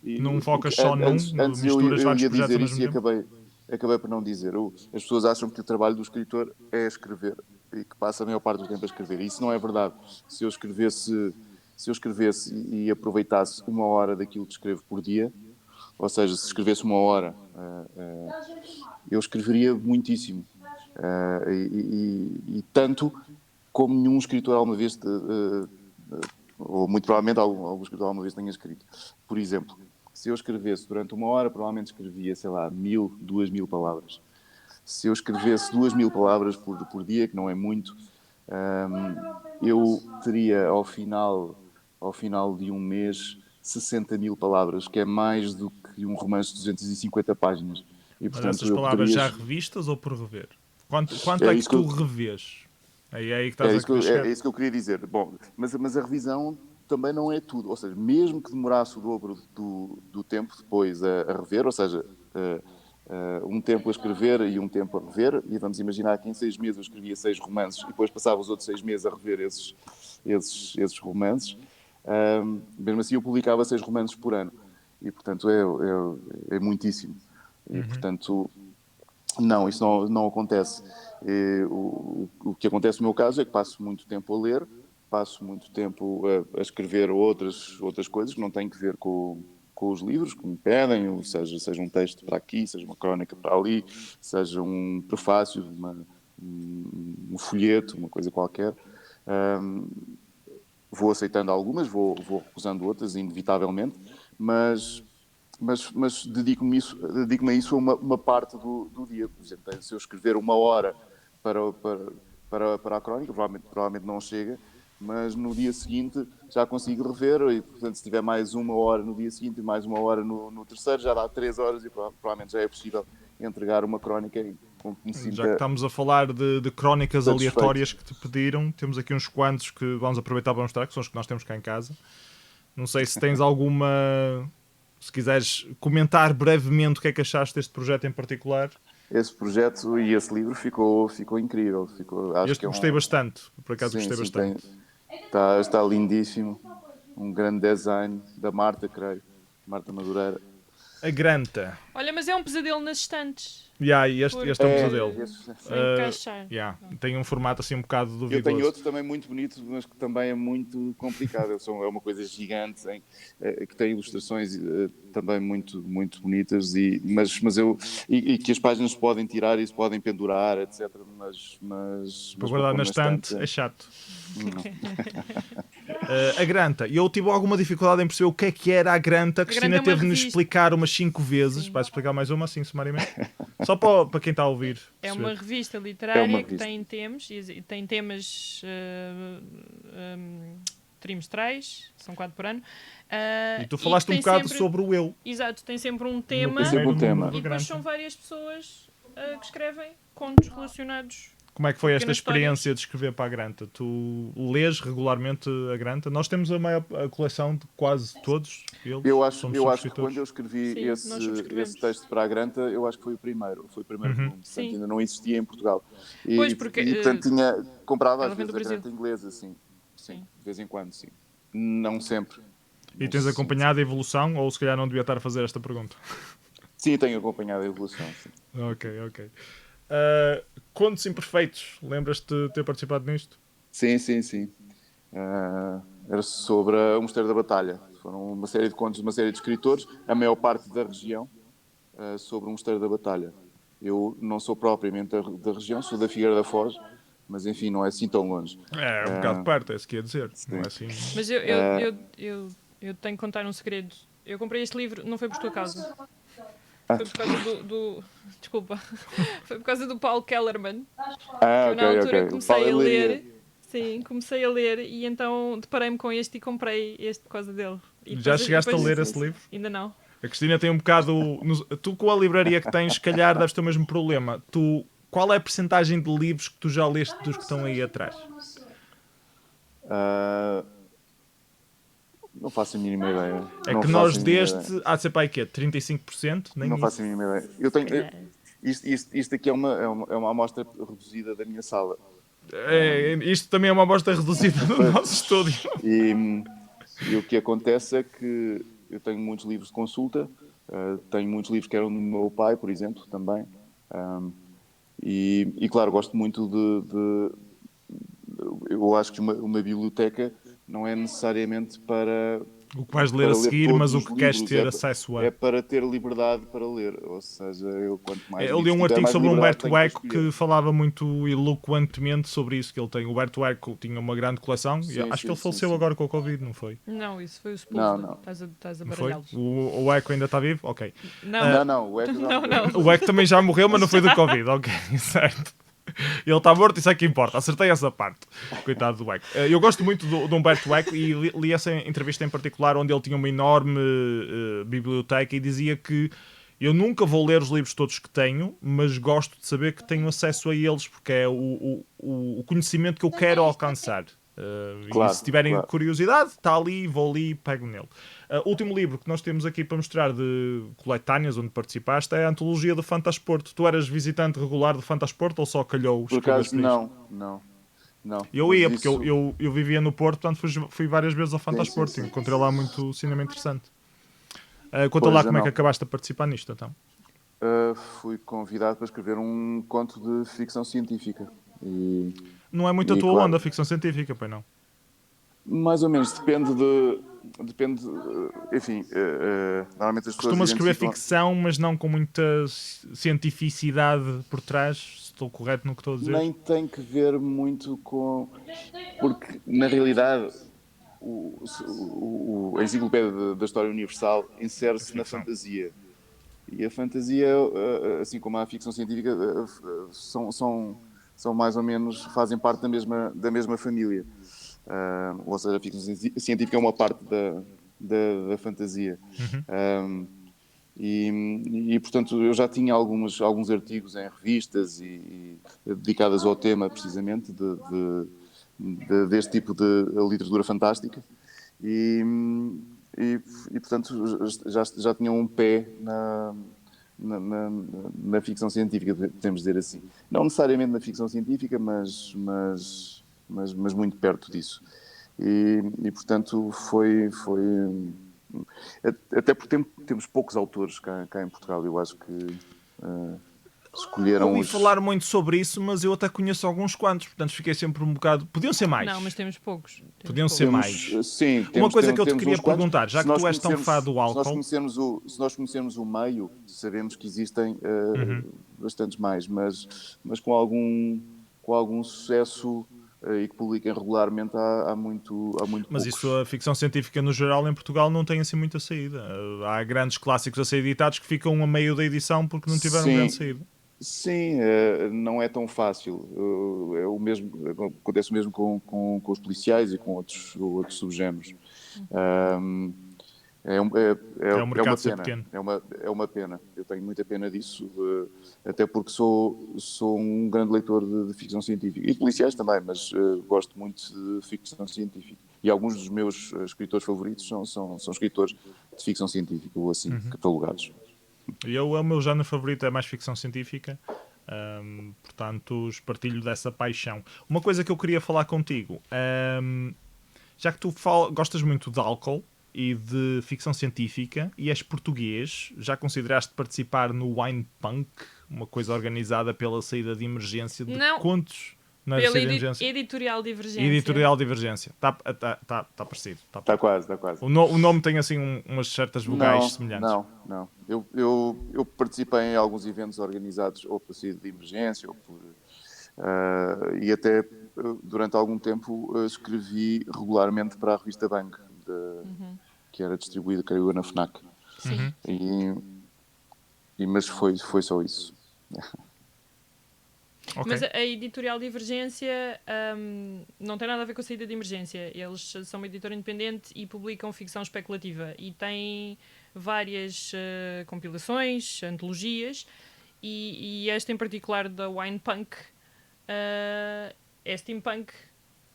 Não focas só antes misturas eu vários ia projetos ao dizer mesmo isso e tempo? acabei por não dizer. As pessoas acham que o trabalho do escritor é escrever e que passa a maior parte do tempo a escrever. E isso não é verdade. Se eu escrevesse e aproveitasse uma hora daquilo que escrevo por dia, ou seja, se escrevesse uma hora, eu escreveria muitíssimo. E tanto como nenhum escritor alguma vez, ou muito provavelmente algum escritor alguma vez tenha escrito. Por exemplo, se eu escrevesse durante uma hora, provavelmente escrevia, sei lá, 1000, 2000 palavras. Se eu escrevesse 2000 palavras por dia, que não é muito, eu teria ao final de um mês 60.000 palavras, que é mais do que um romance de 250 páginas. E, Mas portanto, essas eu palavras poderia... já revistas ou por rever? Quanto É é que isso que tu eu... revês? É aí que estás a querer chegar. É isso que eu queria dizer. Bom, mas a revisão também não é tudo. Ou seja, mesmo que demorasse o dobro do tempo depois a rever, ou seja, um tempo a escrever e um tempo a rever, e vamos imaginar que em 6 meses eu escrevia 6 romances e depois passava os outros 6 meses a rever esses romances, mesmo assim eu publicava 6 romances por ano. E, portanto, é muitíssimo. E, portanto... Não, isso não acontece. O que acontece no meu caso é que passo muito tempo a ler, passo muito tempo a escrever outras coisas que não têm que ver com os livros que me pedem, ou seja um texto para aqui, seja uma crónica para ali, seja um prefácio, um folheto, uma coisa qualquer. Vou aceitando algumas, vou recusando outras, inevitavelmente, mas dedico-me a isso uma parte do dia. Por exemplo, se eu escrever uma hora para a crónica, provavelmente não chega, mas no dia seguinte já consigo rever, e portanto se tiver mais uma hora no dia seguinte e mais uma hora no terceiro, já dá 3 horas e provavelmente já é possível entregar uma crónica com que me sinta Já que estamos a falar de crónicas satisfeito. aleatórias que te pediram, temos aqui uns quantos que vamos aproveitar para mostrar, que são os que nós temos cá em casa. Não sei se tens alguma... Se quiseres comentar brevemente o que é que achaste deste projeto em particular. Esse projeto e esse livro ficou incrível. Acho Este que é gostei bastante, por acaso sim, gostei bastante. Está lindíssimo. Um grande design da Marta, creio. Marta Madureira. A Granta. Olha, mas é um pesadelo nas estantes. Este é um pesadelo. Foi encaixar. Tem um formato assim um bocado duvidoso. Eu tenho outro também muito bonito, mas que também é muito complicado. É uma coisa gigante, que tem ilustrações também muito, muito bonitas, e que as páginas se podem tirar e se podem pendurar, etc. Mas para guardar na estante é chato. A Granta. E eu tive alguma dificuldade em perceber o que era a Granta. A Cristina teve-nos explicar umas 5 vezes. Sim. Vais explicar mais uma, assim, sumariamente? Só para quem está a ouvir. É uma revista literária que tem temas trimestrais, são 4 por ano. E tu falaste um bocado sempre... sobre o eu. Exato, tem sempre um tema, e depois são várias pessoas que escrevem contos relacionados. Como é que foi esta experiência de escrever para a Granta? Tu lês regularmente a Granta? Nós temos a coleção de quase todos eles. Eu acho que quando eu escrevi esse texto para a Granta, eu acho que foi o primeiro volume. Portanto, ainda não existia em Portugal. Pois, porque, portanto, comprava às vezes a Granta inglesa, sim, de vez em quando, sim. Não sempre. E tens acompanhado a evolução, ou se calhar não devia estar a fazer esta pergunta? Sim, tenho acompanhado a evolução, sim. Ok. Contos Imperfeitos, lembras-te de ter participado nisto? Sim. Era sobre o Mosteiro da Batalha. Foram uma série de contos de uma série de escritores, a maior parte da região, sobre o Mosteiro da Batalha. Eu não sou propriamente da região, sou da Figueira da Foz, mas enfim, não é assim tão longe. É um bocado perto, é isso que ia dizer. Não é assim... Mas eu tenho que contar um segredo. Eu comprei este livro, não foi por tua causa. Foi por causa do desculpa. Foi por causa do Paul Kellerman. Que eu, na altura comecei a ler. Sim, comecei a ler e então deparei-me com este e comprei este por causa dele. E já chegaste a ler esse livro? Ainda não. A Cristina tem um bocado... Tu com a livraria que tens, se calhar deves ter o mesmo problema. Qual é a percentagem de livros que tu já leste dos que estão aí atrás? Não faço a mínima ideia. É que nós deste... Há de ser para aí quê? 35%? Nem não isso. Faço a mínima ideia. Eu tenho... Isto aqui é uma amostra reduzida da minha sala. Isto também é uma amostra reduzida do nosso estúdio. E o que acontece é que eu tenho muitos livros de consulta, tenho muitos livros que eram do meu pai, por exemplo, também. E claro, gosto muito eu acho que uma biblioteca não é necessariamente para... O que vais ler a seguir, mas o que queres ter acesso a. É para ter liberdade para ler. Ou seja, eu quanto mais... Eu li um artigo sobre o Humberto Eco que falava muito eloquentemente sobre isso que ele tem. O Humberto Eco tinha uma grande coleção. Acho que ele faleceu agora com a Covid, não foi? Não, isso foi o Sepultura. Não. Estás a baralhá-los. O Eco ainda está vivo? Ok. Não, o Eco não. O Eco também já morreu, mas não foi do Covid. Ok, certo. Ele está morto, isso é que importa. Acertei essa parte. Coitado do Eco. Eu gosto muito do Humberto Eco e li essa entrevista em particular onde ele tinha uma enorme biblioteca e dizia que eu nunca vou ler os livros todos que tenho, mas gosto de saber que tenho acesso a eles porque é o conhecimento que eu quero alcançar. Claro, e se tiverem curiosidade, está ali, vou ali e pego nele. O último livro que nós temos aqui para mostrar de coletâneas onde participaste é a Antologia do Fantasporto. Tu eras visitante regular do Fantasporto ou só calhou? Por acaso, não. Eu ia, porque eu vivia no Porto, portanto fui várias vezes ao Fantasporto e encontrei lá muito cinema interessante. Conta lá como é que acabaste a participar nisto, então. Fui convidado para escrever um conto de ficção científica. Não é muito a tua onda, a ficção científica, pois não? Mais ou menos, depende, enfim, normalmente as pessoas... Costumas escrever ficção, mas não com muita cientificidade por trás, se estou correto no que estou a dizer? Nem tem que ver muito com... Porque, na realidade, a enciclopédia da história universal insere-se na fantasia. E a fantasia, assim como a ficção científica, são mais ou menos, fazem parte da mesma família. Ou seja, a ficção científica é uma parte da fantasia. Portanto, eu já tinha alguns artigos em revistas dedicadas ao tema, precisamente, deste tipo de literatura fantástica. Portanto, já tinha um pé na ficção científica, podemos dizer assim. Não necessariamente na ficção científica, mas muito perto disso. Portanto, foi... Até porque temos poucos autores cá em Portugal. Eu acho que escolheram... Ouvi falar muito sobre isso, mas eu até conheço alguns quantos, portanto fiquei sempre um bocado... Podiam ser mais. Não, mas temos poucos. Podiam ser mais. Sim, uma coisa que eu te queria perguntar, já que tu és tão fã do álcool... Se nós conhecermos o meio, sabemos que existem bastantes mais, mas com algum sucesso... e que publiquem regularmente há muito Mas poucos. Isso, a ficção científica no geral em Portugal não tem assim muita saída. Há grandes clássicos a ser editados que ficam a meio da edição porque não tiveram grande saída. Sim, não é tão fácil. É o mesmo, acontece o mesmo com os policiais e com outros subgéneros. Ahm, É um é uma mercado ser pena, pequeno. é uma pena. Eu tenho muita pena disso, até porque sou um grande leitor de ficção científica e policiais também, mas gosto muito de ficção científica. E alguns dos meus escritores favoritos são escritores de ficção científica, ou assim, catalogados. O meu género favorito é mais ficção científica, portanto, partilho dessa paixão. Uma coisa que eu queria falar contigo, já que tu gostas muito de álcool e de ficção científica e és português, já consideraste participar no Wine Punk, uma coisa organizada pela saída de emergência de Não, contos? Não era pela saída de emergência? editorial Divergência. Editorial Divergência. Tá parecido. Tá Está perto. quase, está quase. O nome tem assim umas certas vogais semelhantes. Não. Eu participei em alguns eventos organizados ou por saída de emergência ou por... e até durante algum tempo escrevi regularmente para a revista Bang, que era distribuída, creio eu, na FNAC. Sim. Mas foi só isso. Ok. Mas a editorial Divergência não tem nada a ver com a saída de emergência. Eles são uma editora independente e publicam ficção especulativa. E têm várias compilações, antologias. E esta em particular da Wine Punk é steampunk,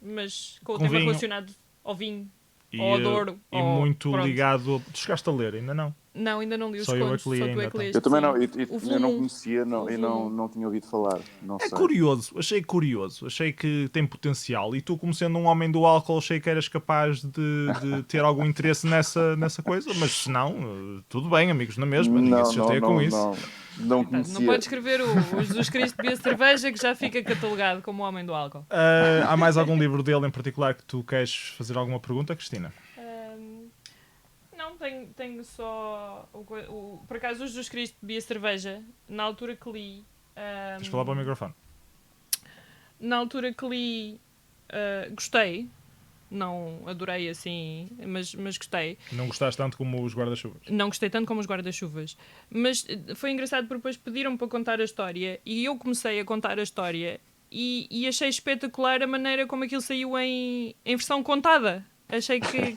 mas com o Com tema vinho. relacionado ao vinho, E, ao Douro. e muito pronto. ligado. Tu chegaste a ler, ainda não? Não, ainda não li os Só eu é contos, que li só tu ainda, é que então. leste. Eu também sim. não, O eu volume não um. conhecia O e volume não tinha ouvido falar. Não É sei. curioso, achei que tem potencial. E tu, como sendo um homem do álcool, achei que eras capaz de ter algum interesse nessa coisa, mas se não, tudo bem, amigos, na mesma, ninguém se chateia com isso. Não Coitado, não conhecia. pode escrever o Jesus Cristo bebia cerveja que já fica catalogado como o homem do álcool. Há mais algum livro dele em particular que tu queres fazer alguma pergunta, Cristina? Não, tenho só. Por acaso, o Jesus Cristo bebia cerveja. Na altura que li. Tens de falar para o microfone. Na altura que li, gostei. Não adorei assim, mas gostei. Não gostaste tanto como os guarda-chuvas? Não gostei tanto como os guarda-chuvas. Mas foi engraçado porque depois pediram para contar a história e eu comecei a contar a história e achei espetacular a maneira como aquilo saiu em versão contada. Achei que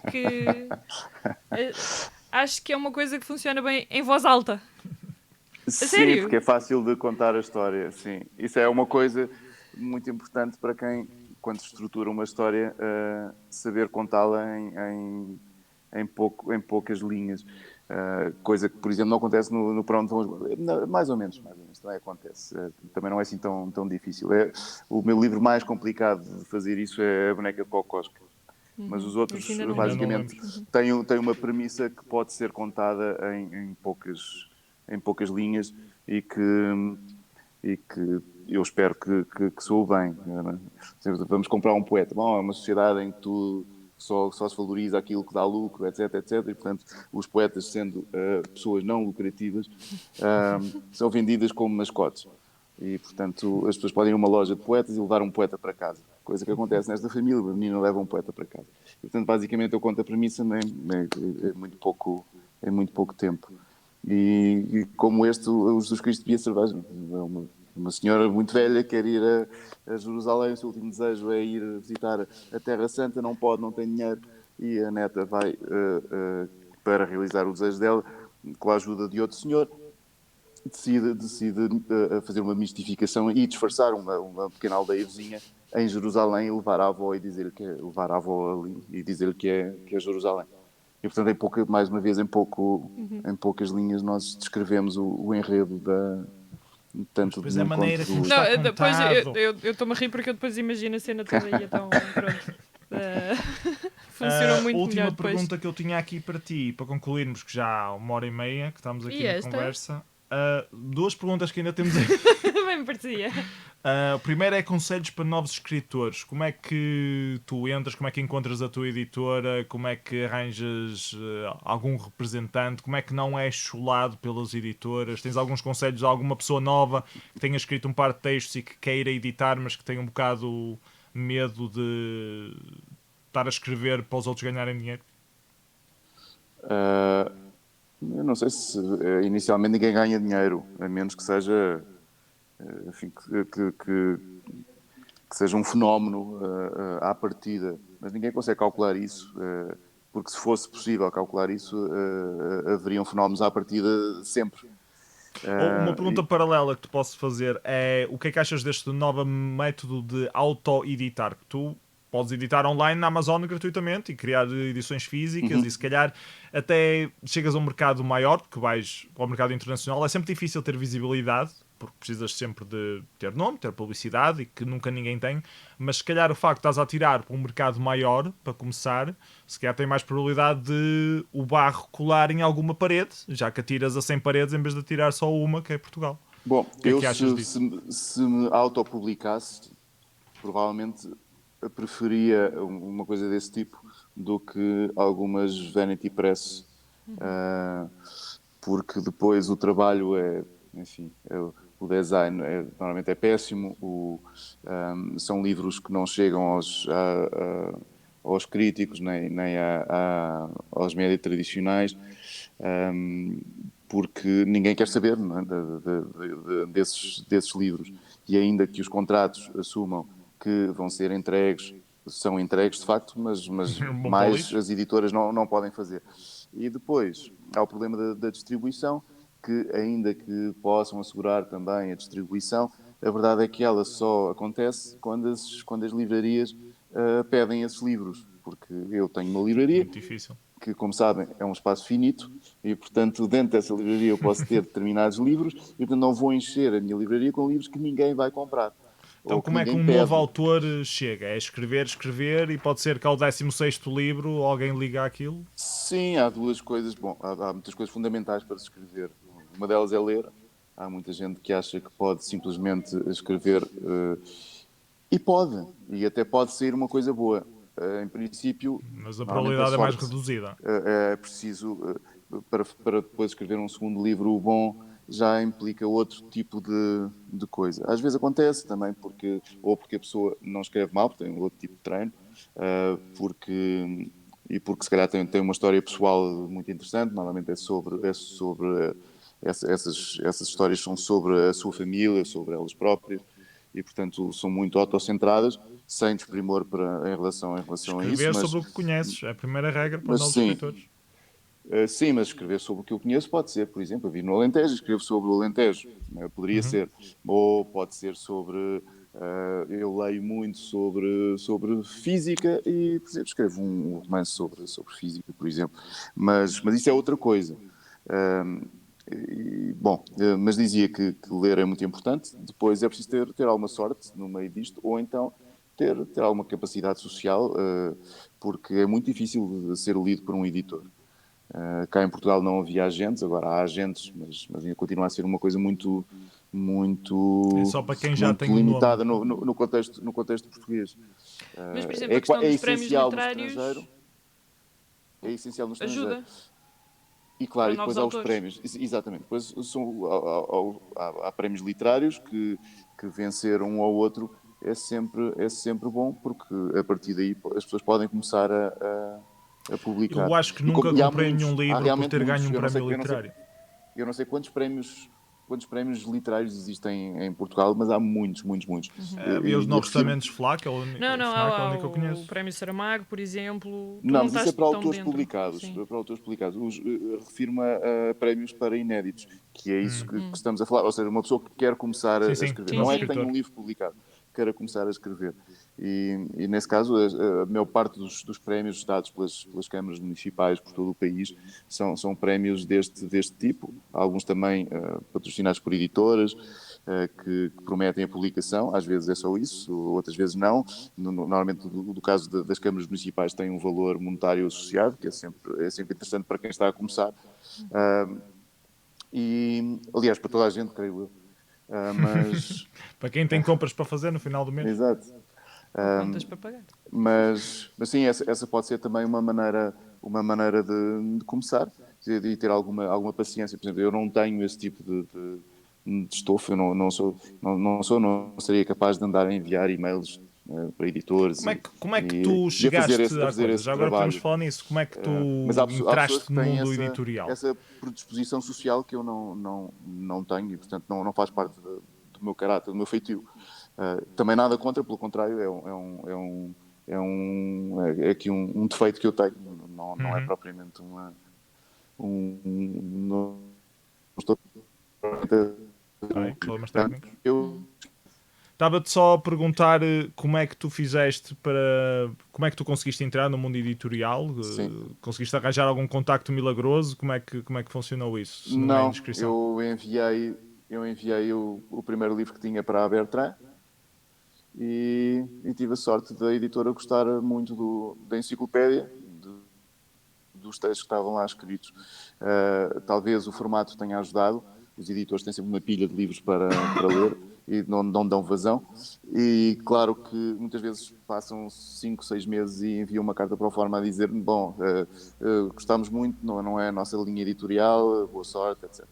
acho que é uma coisa que funciona bem em voz alta. Sim, sério? porque é fácil de contar a história, sim. Isso é uma coisa muito importante para quem, quando se estrutura uma história, saber contá-la em poucas linhas. Coisa que, por exemplo, não acontece no Pronto mais ou menos, também acontece. Também não é assim tão difícil. O meu livro mais complicado de fazer isso é A Boneca de Kokoschka. Mas os outros, Esse ainda não li. basicamente, têm uma premissa que pode ser contada em poucas linhas e que eu espero que soe bem. Vamos comprar um poeta. Bom, é uma sociedade em que só se valoriza aquilo que dá lucro, etc, etc. E, portanto, os poetas, sendo pessoas não lucrativas, são vendidas como mascotes. E, portanto, as pessoas podem ir a uma loja de poetas e levar um poeta para casa. Coisa que acontece nesta família, a menina leva um poeta para casa. E, portanto, basicamente, eu conto a premissa em muito pouco tempo. E como o Jesus Cristo bebia cerveja. Uma senhora muito velha quer ir a Jerusalém, o seu último desejo é ir visitar a Terra Santa, não pode, não tem dinheiro, e a neta vai para realizar o desejo dela, com a ajuda de outro senhor, decide fazer uma mistificação e disfarçar uma pequena aldeia vizinha em Jerusalém e levar a avó e dizer que levar a avó ali e dizer que é Jerusalém. E portanto, mais uma vez, em poucas linhas, nós descrevemos o enredo tanto Depois do é a encontro maneira como do... está Não, depois contado. eu estou-me a rir porque eu depois imagino a cena toda e então pronto. Funciona muito última melhor depois. pergunta que eu tinha aqui para ti, para concluirmos, que já há 1h30 que estamos aqui E na esta? conversa. Duas perguntas que ainda temos aqui. Bem me parecia. O primeiro é conselhos para novos escritores. Como é que tu entras? Como é que encontras a tua editora? Como é que arranjas algum representante? Como é que não és chulado pelas editoras? Tens alguns conselhos a alguma pessoa nova que tenha escrito um par de textos e que queira editar, mas que tenha um bocado medo de estar a escrever para os outros ganharem dinheiro? Eu não sei se inicialmente ninguém ganha dinheiro, a menos que seja enfim, que seja um fenómeno à partida, mas ninguém consegue calcular isso, porque se fosse possível calcular isso, haveriam fenómenos à partida sempre. Uma pergunta paralela que te posso fazer é o que é que achas deste novo método de auto-editar? Que tu podes editar online na Amazon gratuitamente e criar edições físicas e se calhar até chegas a um mercado maior, porque vais ao mercado internacional, é sempre difícil ter visibilidade, porque precisas sempre de ter nome, ter publicidade e que nunca ninguém tem, mas se calhar o facto de estás a atirar para um mercado maior, para começar, se calhar tem mais probabilidade de o barro colar em alguma parede, já que atiras a 100 paredes em vez de atirar só uma, que é Portugal. Bom, O que é que achas disso? se me autopublicasse, provavelmente preferia uma coisa desse tipo do que algumas Vanity Press, porque depois o trabalho enfim, o design normalmente é péssimo, são livros que não chegam aos críticos nem aos médias tradicionais, porque ninguém quer saber, não é, desses livros, e ainda que os contratos assumam que vão ser entregues, são entregues de facto, mas mais as editoras não podem fazer. E depois há o problema da distribuição, que ainda que possam assegurar também a distribuição, a verdade é que ela só acontece quando as livrarias pedem esses livros, porque eu tenho uma livraria Muito difícil. que, como sabem, é um espaço finito e, portanto, dentro dessa livraria eu posso ter determinados livros e, portanto, não vou encher a minha livraria com livros que ninguém vai comprar. Então Ou que como é que ninguém um pede. novo autor chega? É escrever e pode ser que ao 16º livro alguém liga aquilo? Sim, há duas coisas. Bom, há muitas coisas fundamentais para se escrever. Uma delas é ler. Há muita gente que acha que pode simplesmente escrever e pode. E até pode ser uma coisa boa. Em princípio, Mas a normalmente a probabilidade é mais sorte reduzida. é preciso, para depois escrever um segundo livro bom, já implica outro tipo de coisa. Às vezes acontece também porque a pessoa não escreve mal, porque tem outro tipo de treino, porque se calhar tem uma história pessoal muito interessante. Normalmente essas histórias são sobre a sua família, sobre elas próprias, e portanto são muito autocentradas, sem desprimor em relação a isso, Escrever sobre o que conheces é a primeira regra para mas novos sim. escritores. Sim, mas escrever sobre o que eu conheço pode ser, por exemplo, eu vivo no Alentejo, escrevo sobre o Alentejo, poderia ser. Ou pode ser sobre. Eu leio muito sobre física e, por exemplo, escrevo um romance sobre física, por exemplo. Mas isso é outra coisa. Bom, mas dizia que ler é muito importante. Depois é preciso ter alguma sorte no meio disto, ou então ter alguma capacidade social, porque é muito difícil de ser lido por um editor. Cá em Portugal não havia agentes, agora há agentes, mas ainda continua a ser uma coisa muito É só para quem já tem um limitada nome. no contexto português. Mas, por exemplo, a questão dos prémios essencial no literários estrangeiro. É essencial no estrangeiro. ajuda E claro, para e depois novos há os autores. prémios. Exatamente. Depois há prémios literários que vencer um ou outro é sempre bom, porque a partir daí as pessoas podem começar a publicar. Eu acho que nunca E há comprei nenhum há livro por realmente ter ganho muitos. um prémio literário. Eu não sei quantos prémios literários existem em Portugal, mas há muitos. E os E novos refiro. testamentos FNAC, Não, FNAC é o há único que eu o conheço. Prémio Saramago, por exemplo. Tu Não, não mas isso é estás para tão autores dentro. publicados. Sim. Para autores publicados. Refiro-me a prémios para inéditos, que é isso que estamos a falar. Ou seja, uma pessoa que quer começar a Sim, escrever. Sim, Não é sim. que tenha um livro publicado, queira começar a escrever. E nesse caso, a maior parte dos prémios dados pelas câmaras municipais por todo o país são prémios deste tipo. Alguns também patrocinados por editoras, que prometem a publicação. Às vezes é só isso, outras vezes não. Normalmente, do caso das câmaras municipais, tem um valor monetário associado, que é sempre interessante para quem está a começar. E, aliás, para toda a gente, creio eu. Mas, Para quem tem compras para fazer no final do mês. exato. Ou contas para pagar. Mas sim, essa pode ser também uma maneira de começar e ter alguma paciência. Por exemplo, eu não tenho esse tipo de estofo, eu não seria capaz de andar a enviar e-mails para editores. Como é que e tu chegaste à fazer coisa? esse Já agora podemos trabalho. falar nisso. Como é que tu Mas há pessoas entraste que no têm mundo editorial? essa predisposição social que eu não tenho, e portanto não faz parte meu caráter, do meu feitio. Também nada contra, pelo contrário, é aqui um defeito que eu tenho, não é propriamente não estou problemas técnicos. eu Estava-te só a perguntar como é que tu fizeste como é que tu conseguiste entrar no mundo editorial? Conseguiste arranjar algum contacto milagroso? Como é que funcionou isso? Se não é não, indiscrição. eu enviei o primeiro livro que tinha para a Bertrand e tive a sorte da editora gostar muito da enciclopédia, dos textos que estavam lá escritos. Talvez o formato tenha ajudado. Os editores têm sempre uma pilha de livros para ler e não dão vazão. E claro que muitas vezes passam 5, 6 meses e enviam uma carta para o Forma a dizer: bom, gostamos muito, não é a nossa linha editorial, boa sorte, etc.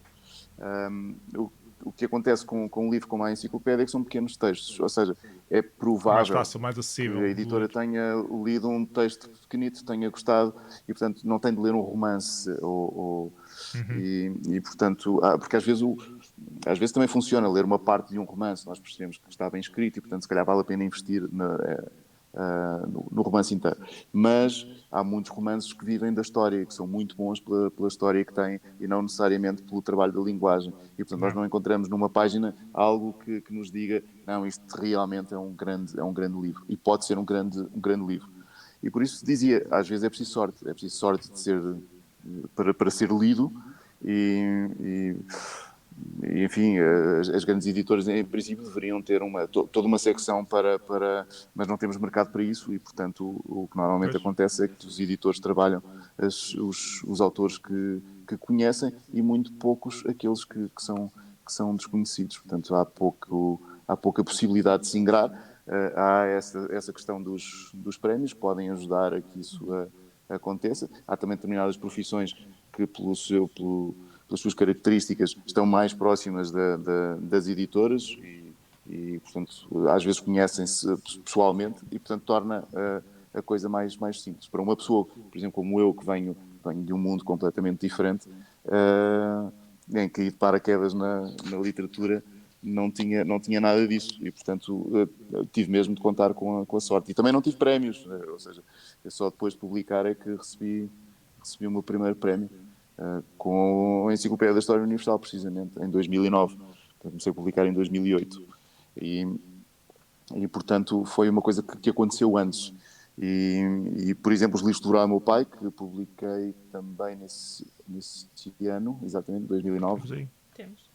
O que acontece com um livro como a enciclopédia é que são pequenos textos, ou seja, é provável Mais fácil, mais acessível. que a editora tenha lido um texto pequenito, tenha gostado e, portanto, não tem de ler um romance e portanto, porque às vezes também funciona ler uma parte de um romance, nós percebemos que está bem escrito e, portanto, se calhar vale a pena investir no romance inteiro. Mas há muitos romances que vivem da história e que são muito bons pela história que têm e não necessariamente pelo trabalho da linguagem. E, portanto, nós não encontramos numa página algo que nos diga: não, isto realmente é um grande livro. E pode ser um grande livro. E por isso dizia, às vezes é preciso sorte de ser, para ser lido e enfim, as grandes editoras em princípio deveriam ter toda uma secção mas não temos mercado para isso e, portanto, o que normalmente acontece é que os editores trabalham os autores que conhecem e muito poucos aqueles que são desconhecidos. Portanto, há pouca possibilidade de se ingrar. Há essa questão dos prémios, que podem ajudar a que isso aconteça. Há também determinadas profissões que, pelas suas características, estão mais próximas das editoras e, portanto, às vezes conhecem-se pessoalmente e, portanto, torna a coisa mais simples. Para uma pessoa, por exemplo, como eu, que venho de um mundo completamente diferente, em que ir de paraquedas na literatura, não tinha nada disso e, portanto, tive mesmo de contar com a sorte. E também não tive prémios, ou seja, só depois de publicar é que recebi o meu primeiro prémio. Com a Enciclopédia da História Universal, precisamente, em 2009. Comecei a publicar em 2008. E portanto, foi uma coisa que aconteceu antes. E, por exemplo, os livros de Devorado ao Meu Pai, que publiquei também nesse ano, exatamente, 2009. Sim. Temos.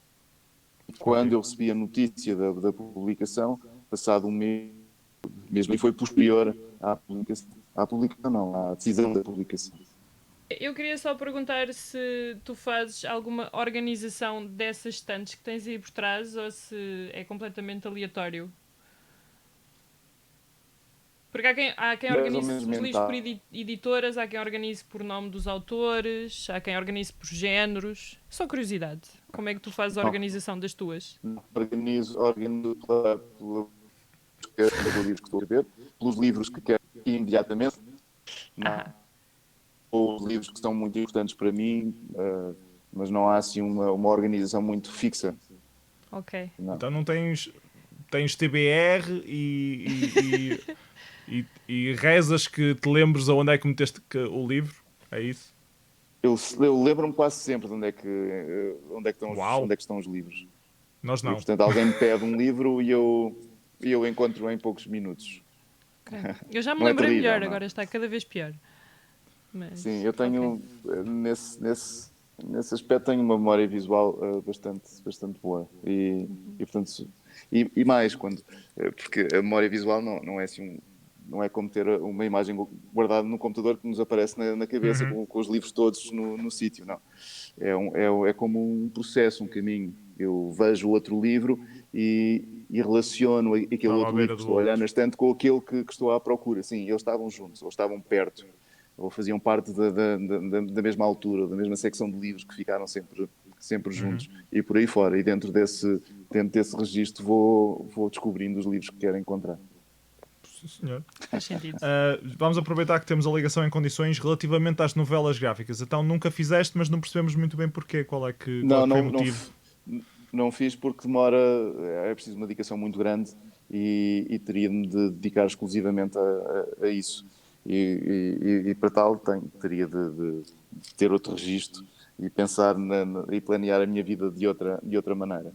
Quando eu recebi a notícia da publicação, passado um mês, mesmo, e foi posterior à decisão da publicação. Eu queria só perguntar se tu fazes alguma organização dessas estantes que tens aí por trás ou se é completamente aleatório. Porque há quem organize os livros por editoras, há quem organize por nome dos autores, há quem organize por géneros. Só curiosidade, como é que tu fazes a organização das tuas? Organizo pelos livros que estou a ver, pelos livros que quero imediatamente. Ou os livros que são muito importantes para mim, mas não há assim uma organização muito fixa. Ok. Não. Então não tens TBR e rezas que te lembres aonde é que meteste o livro? É isso? Eu lembro-me quase sempre de onde é que estão os livros. Nós não. E, portanto, alguém me pede um livro e eu encontro em poucos minutos. Okay. Eu já me lembrei melhor, agora está cada vez pior. Mas, sim, eu tenho, nesse aspecto, tenho uma memória visual bastante boa. E portanto, e mais, porque a memória visual não é assim, não é como ter uma imagem guardada no computador que nos aparece na cabeça com os livros todos no sítio, não. É como um processo, um caminho. Eu vejo outro livro e relaciono aquele outro livro que estou a olhar na estante com aquele que estou à procura. Sim, eles estavam juntos, ou estavam perto, ou faziam parte da mesma altura, da mesma secção de livros que ficaram sempre juntos, e por aí fora. E dentro desse registro vou descobrindo os livros que quero encontrar. Sim, senhor. Faz sentido. Vamos aproveitar que temos a ligação em condições relativamente às novelas gráficas. Então nunca fizeste, mas não percebemos muito bem porquê. Qual é que foi o motivo? não fiz porque demora, é preciso uma dedicação muito grande e teria-me de dedicar exclusivamente a isso. E para tal teria de ter outro registro e pensar e planear a minha vida de outra maneira.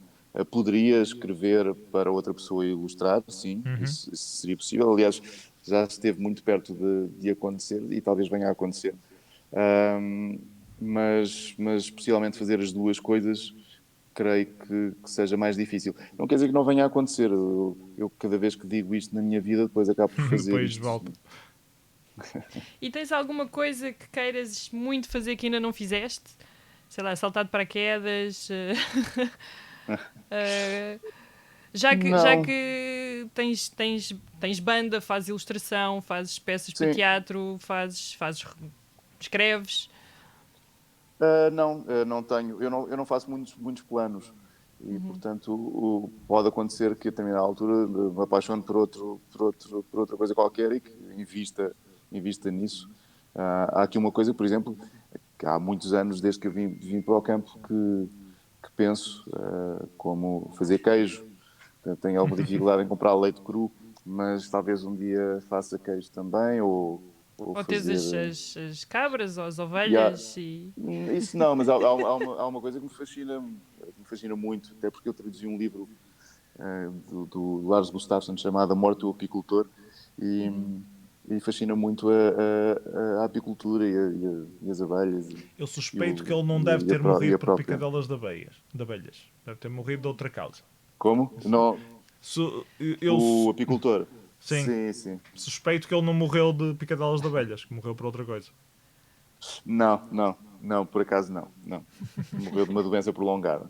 Poderia escrever para outra pessoa e ilustrar, sim, isso seria possível. Aliás, já esteve muito perto de acontecer e talvez venha a acontecer. Mas possivelmente fazer as duas coisas creio que seja mais difícil. Não quer dizer que não venha a acontecer. Eu cada vez que digo isto na minha vida, depois acabo por fazer Depois isto. volta. E tens alguma coisa que queiras muito fazer que ainda não fizeste? Sei lá, saltar de paraquedas? Já Não, que tens banda, fazes ilustração, fazes peças para sim. teatro, escreves. Não tenho. Eu não faço muitos planos. E, portanto, pode acontecer que a determinada altura me apaixone por outra coisa qualquer e que invista nisso. Há aqui uma coisa, por exemplo, que há muitos anos, desde que eu vim para o campo, que penso, como fazer queijo. Tenho alguma dificuldade em comprar leite cru, mas talvez um dia faça queijo também, ou Ou tens fazer. as cabras ou as E há- ovelhas e... Isso não, mas há uma coisa que me fascina muito, até porque eu traduzi um livro do Lars Gustafsson chamado A Morte do Apicultor e, e fascina muito a apicultura e as abelhas Eu suspeito que ele não deve ter e morrido a por própria. picadelas de abelhas. Deve ter morrido de outra causa. Como? Não, Eu, o apicultor. sim, Sim, sim. suspeito que ele não morreu de picadelas de abelhas, que morreu por outra coisa. Não, por acaso não. Morreu de uma doença prolongada.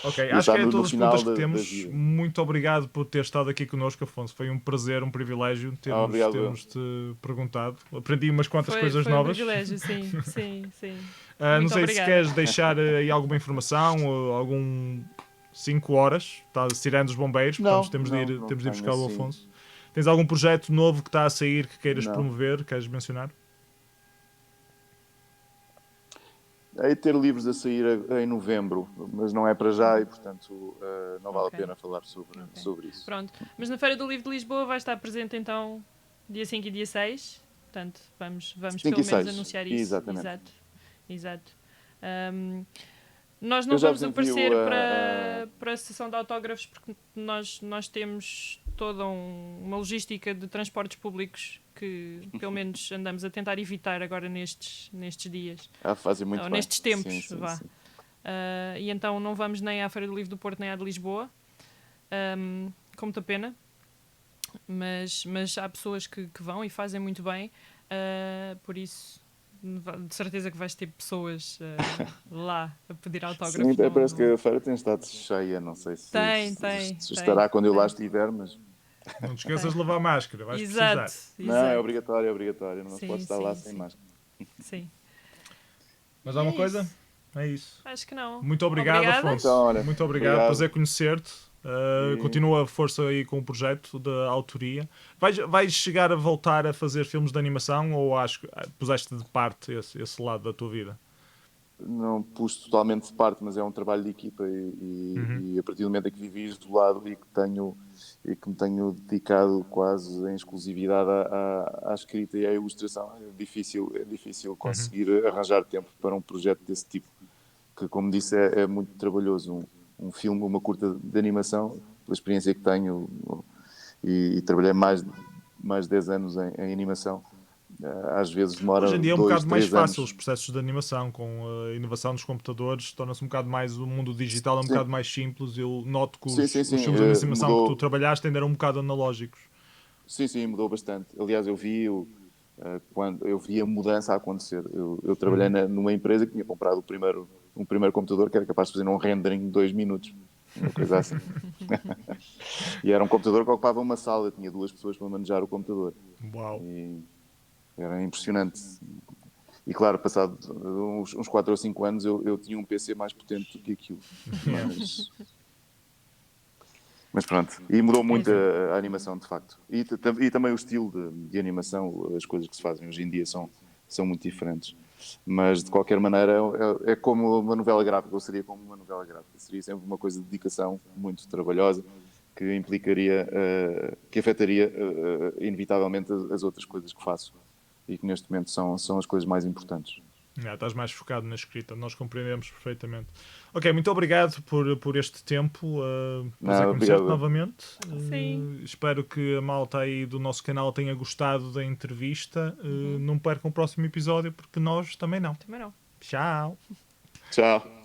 Ok, E acho que está é no todas as perguntas final que da temos. vida. Muito obrigado por ter estado aqui connosco, Afonso. Foi um prazer, um privilégio Obrigado, eu. termos-te perguntado. Aprendi umas quantas coisas Foi um novas. privilégio, sim, sim, sim. Não Muito sei se obrigada. queres deixar aí alguma informação, ou algum 5 horas, está tirando os bombeiros, portanto Não temos de ir tenho buscar o assim. Afonso. Tens algum projeto novo que está a sair que queiras Não. promover, queres mencionar? Hei de ter livros a sair em novembro, mas não é para já e, portanto, não vale a Ok. pena falar Ok. sobre isso. Pronto. Mas na Feira do Livro de Lisboa vai estar presente então dia 5 e dia 6. Portanto, vamos 5 pelo e menos 6, anunciar isso. exatamente. Exato. Ahm, nós Eu não já vos vamos envio aparecer para a sessão de autógrafos porque nós temos toda uma logística de transportes públicos que pelo menos andamos a tentar evitar agora nestes dias. fazem muito Ou bem. nestes Sim, tempos, sim, vá. sim. E então não vamos nem à Feira do Livro do Porto nem à de Lisboa, com muita pena, mas há pessoas que vão e fazem muito bem, por isso de certeza que vais ter pessoas lá a pedir Sim, autógrafos. Não, parece que não... a feira tem estado cheia, não sei se Tem, estará quando eu lá tem, estiver, mas Não te esqueças tem. de levar máscara, vais Exato, precisar. não, exato. é obrigatório, não se pode Sim, estar lá sim, sem sim. máscara. Sim. Mas E há é uma coisa? isso. É isso. Acho que não. Muito obrigado, Obrigada. Então, Afonso. olha, Muito obrigado. obrigado. Prazer conhecer-te. E Continua a força aí com o projeto da autoria. Vais chegar a voltar a fazer filmes de animação ou acho que puseste de parte esse lado da tua vida? não pus totalmente de parte, mas é um trabalho de equipa e a partir do momento em que vivi isolado e que me tenho dedicado quase em exclusividade à escrita e à ilustração, é difícil conseguir arranjar tempo para um projeto desse tipo, que como disse é muito trabalhoso. Um filme, uma curta de animação, pela experiência que tenho e trabalhei mais de 10 anos em animação, às vezes Hoje demora em dia é um 2, bocado mais 3 fácil os anos. processos de animação, com a inovação dos computadores, torna-se um bocado mais, o mundo digital é um Sim, bocado mais simples. Eu noto que sim, os sim, filmes de animação que tu mudou. trabalhaste ainda eram um bocado analógicos. Sim, mudou bastante. Aliás, quando eu vi a mudança a acontecer. Eu trabalhei numa empresa que tinha comprado um primeiro computador que era capaz de fazer um rendering em 2 minutos. Uma coisa assim. E era um computador que ocupava uma sala, tinha 2 pessoas para manejar o computador. Uau! E era impressionante. E claro, passado uns 4 ou 5 anos, eu tinha um PC mais potente do que aquilo. Mas pronto, e mudou É muito assim. a animação, de facto. E também o estilo de animação, as coisas que se fazem hoje em dia são muito diferentes. Mas, de qualquer maneira, é como uma novela gráfica, ou seria como uma novela gráfica. Seria sempre uma coisa de dedicação muito trabalhosa, que implicaria, que afetaria inevitavelmente as outras coisas que faço e que neste momento são as coisas mais importantes. Estás mais focado na escrita, nós compreendemos perfeitamente. Ok, muito obrigado por este tempo. Prazer conhecer-te novamente. Espero que a malta aí do nosso canal tenha gostado da entrevista. Não percam o próximo episódio, porque nós também não. Também não. Tchau. Tchau.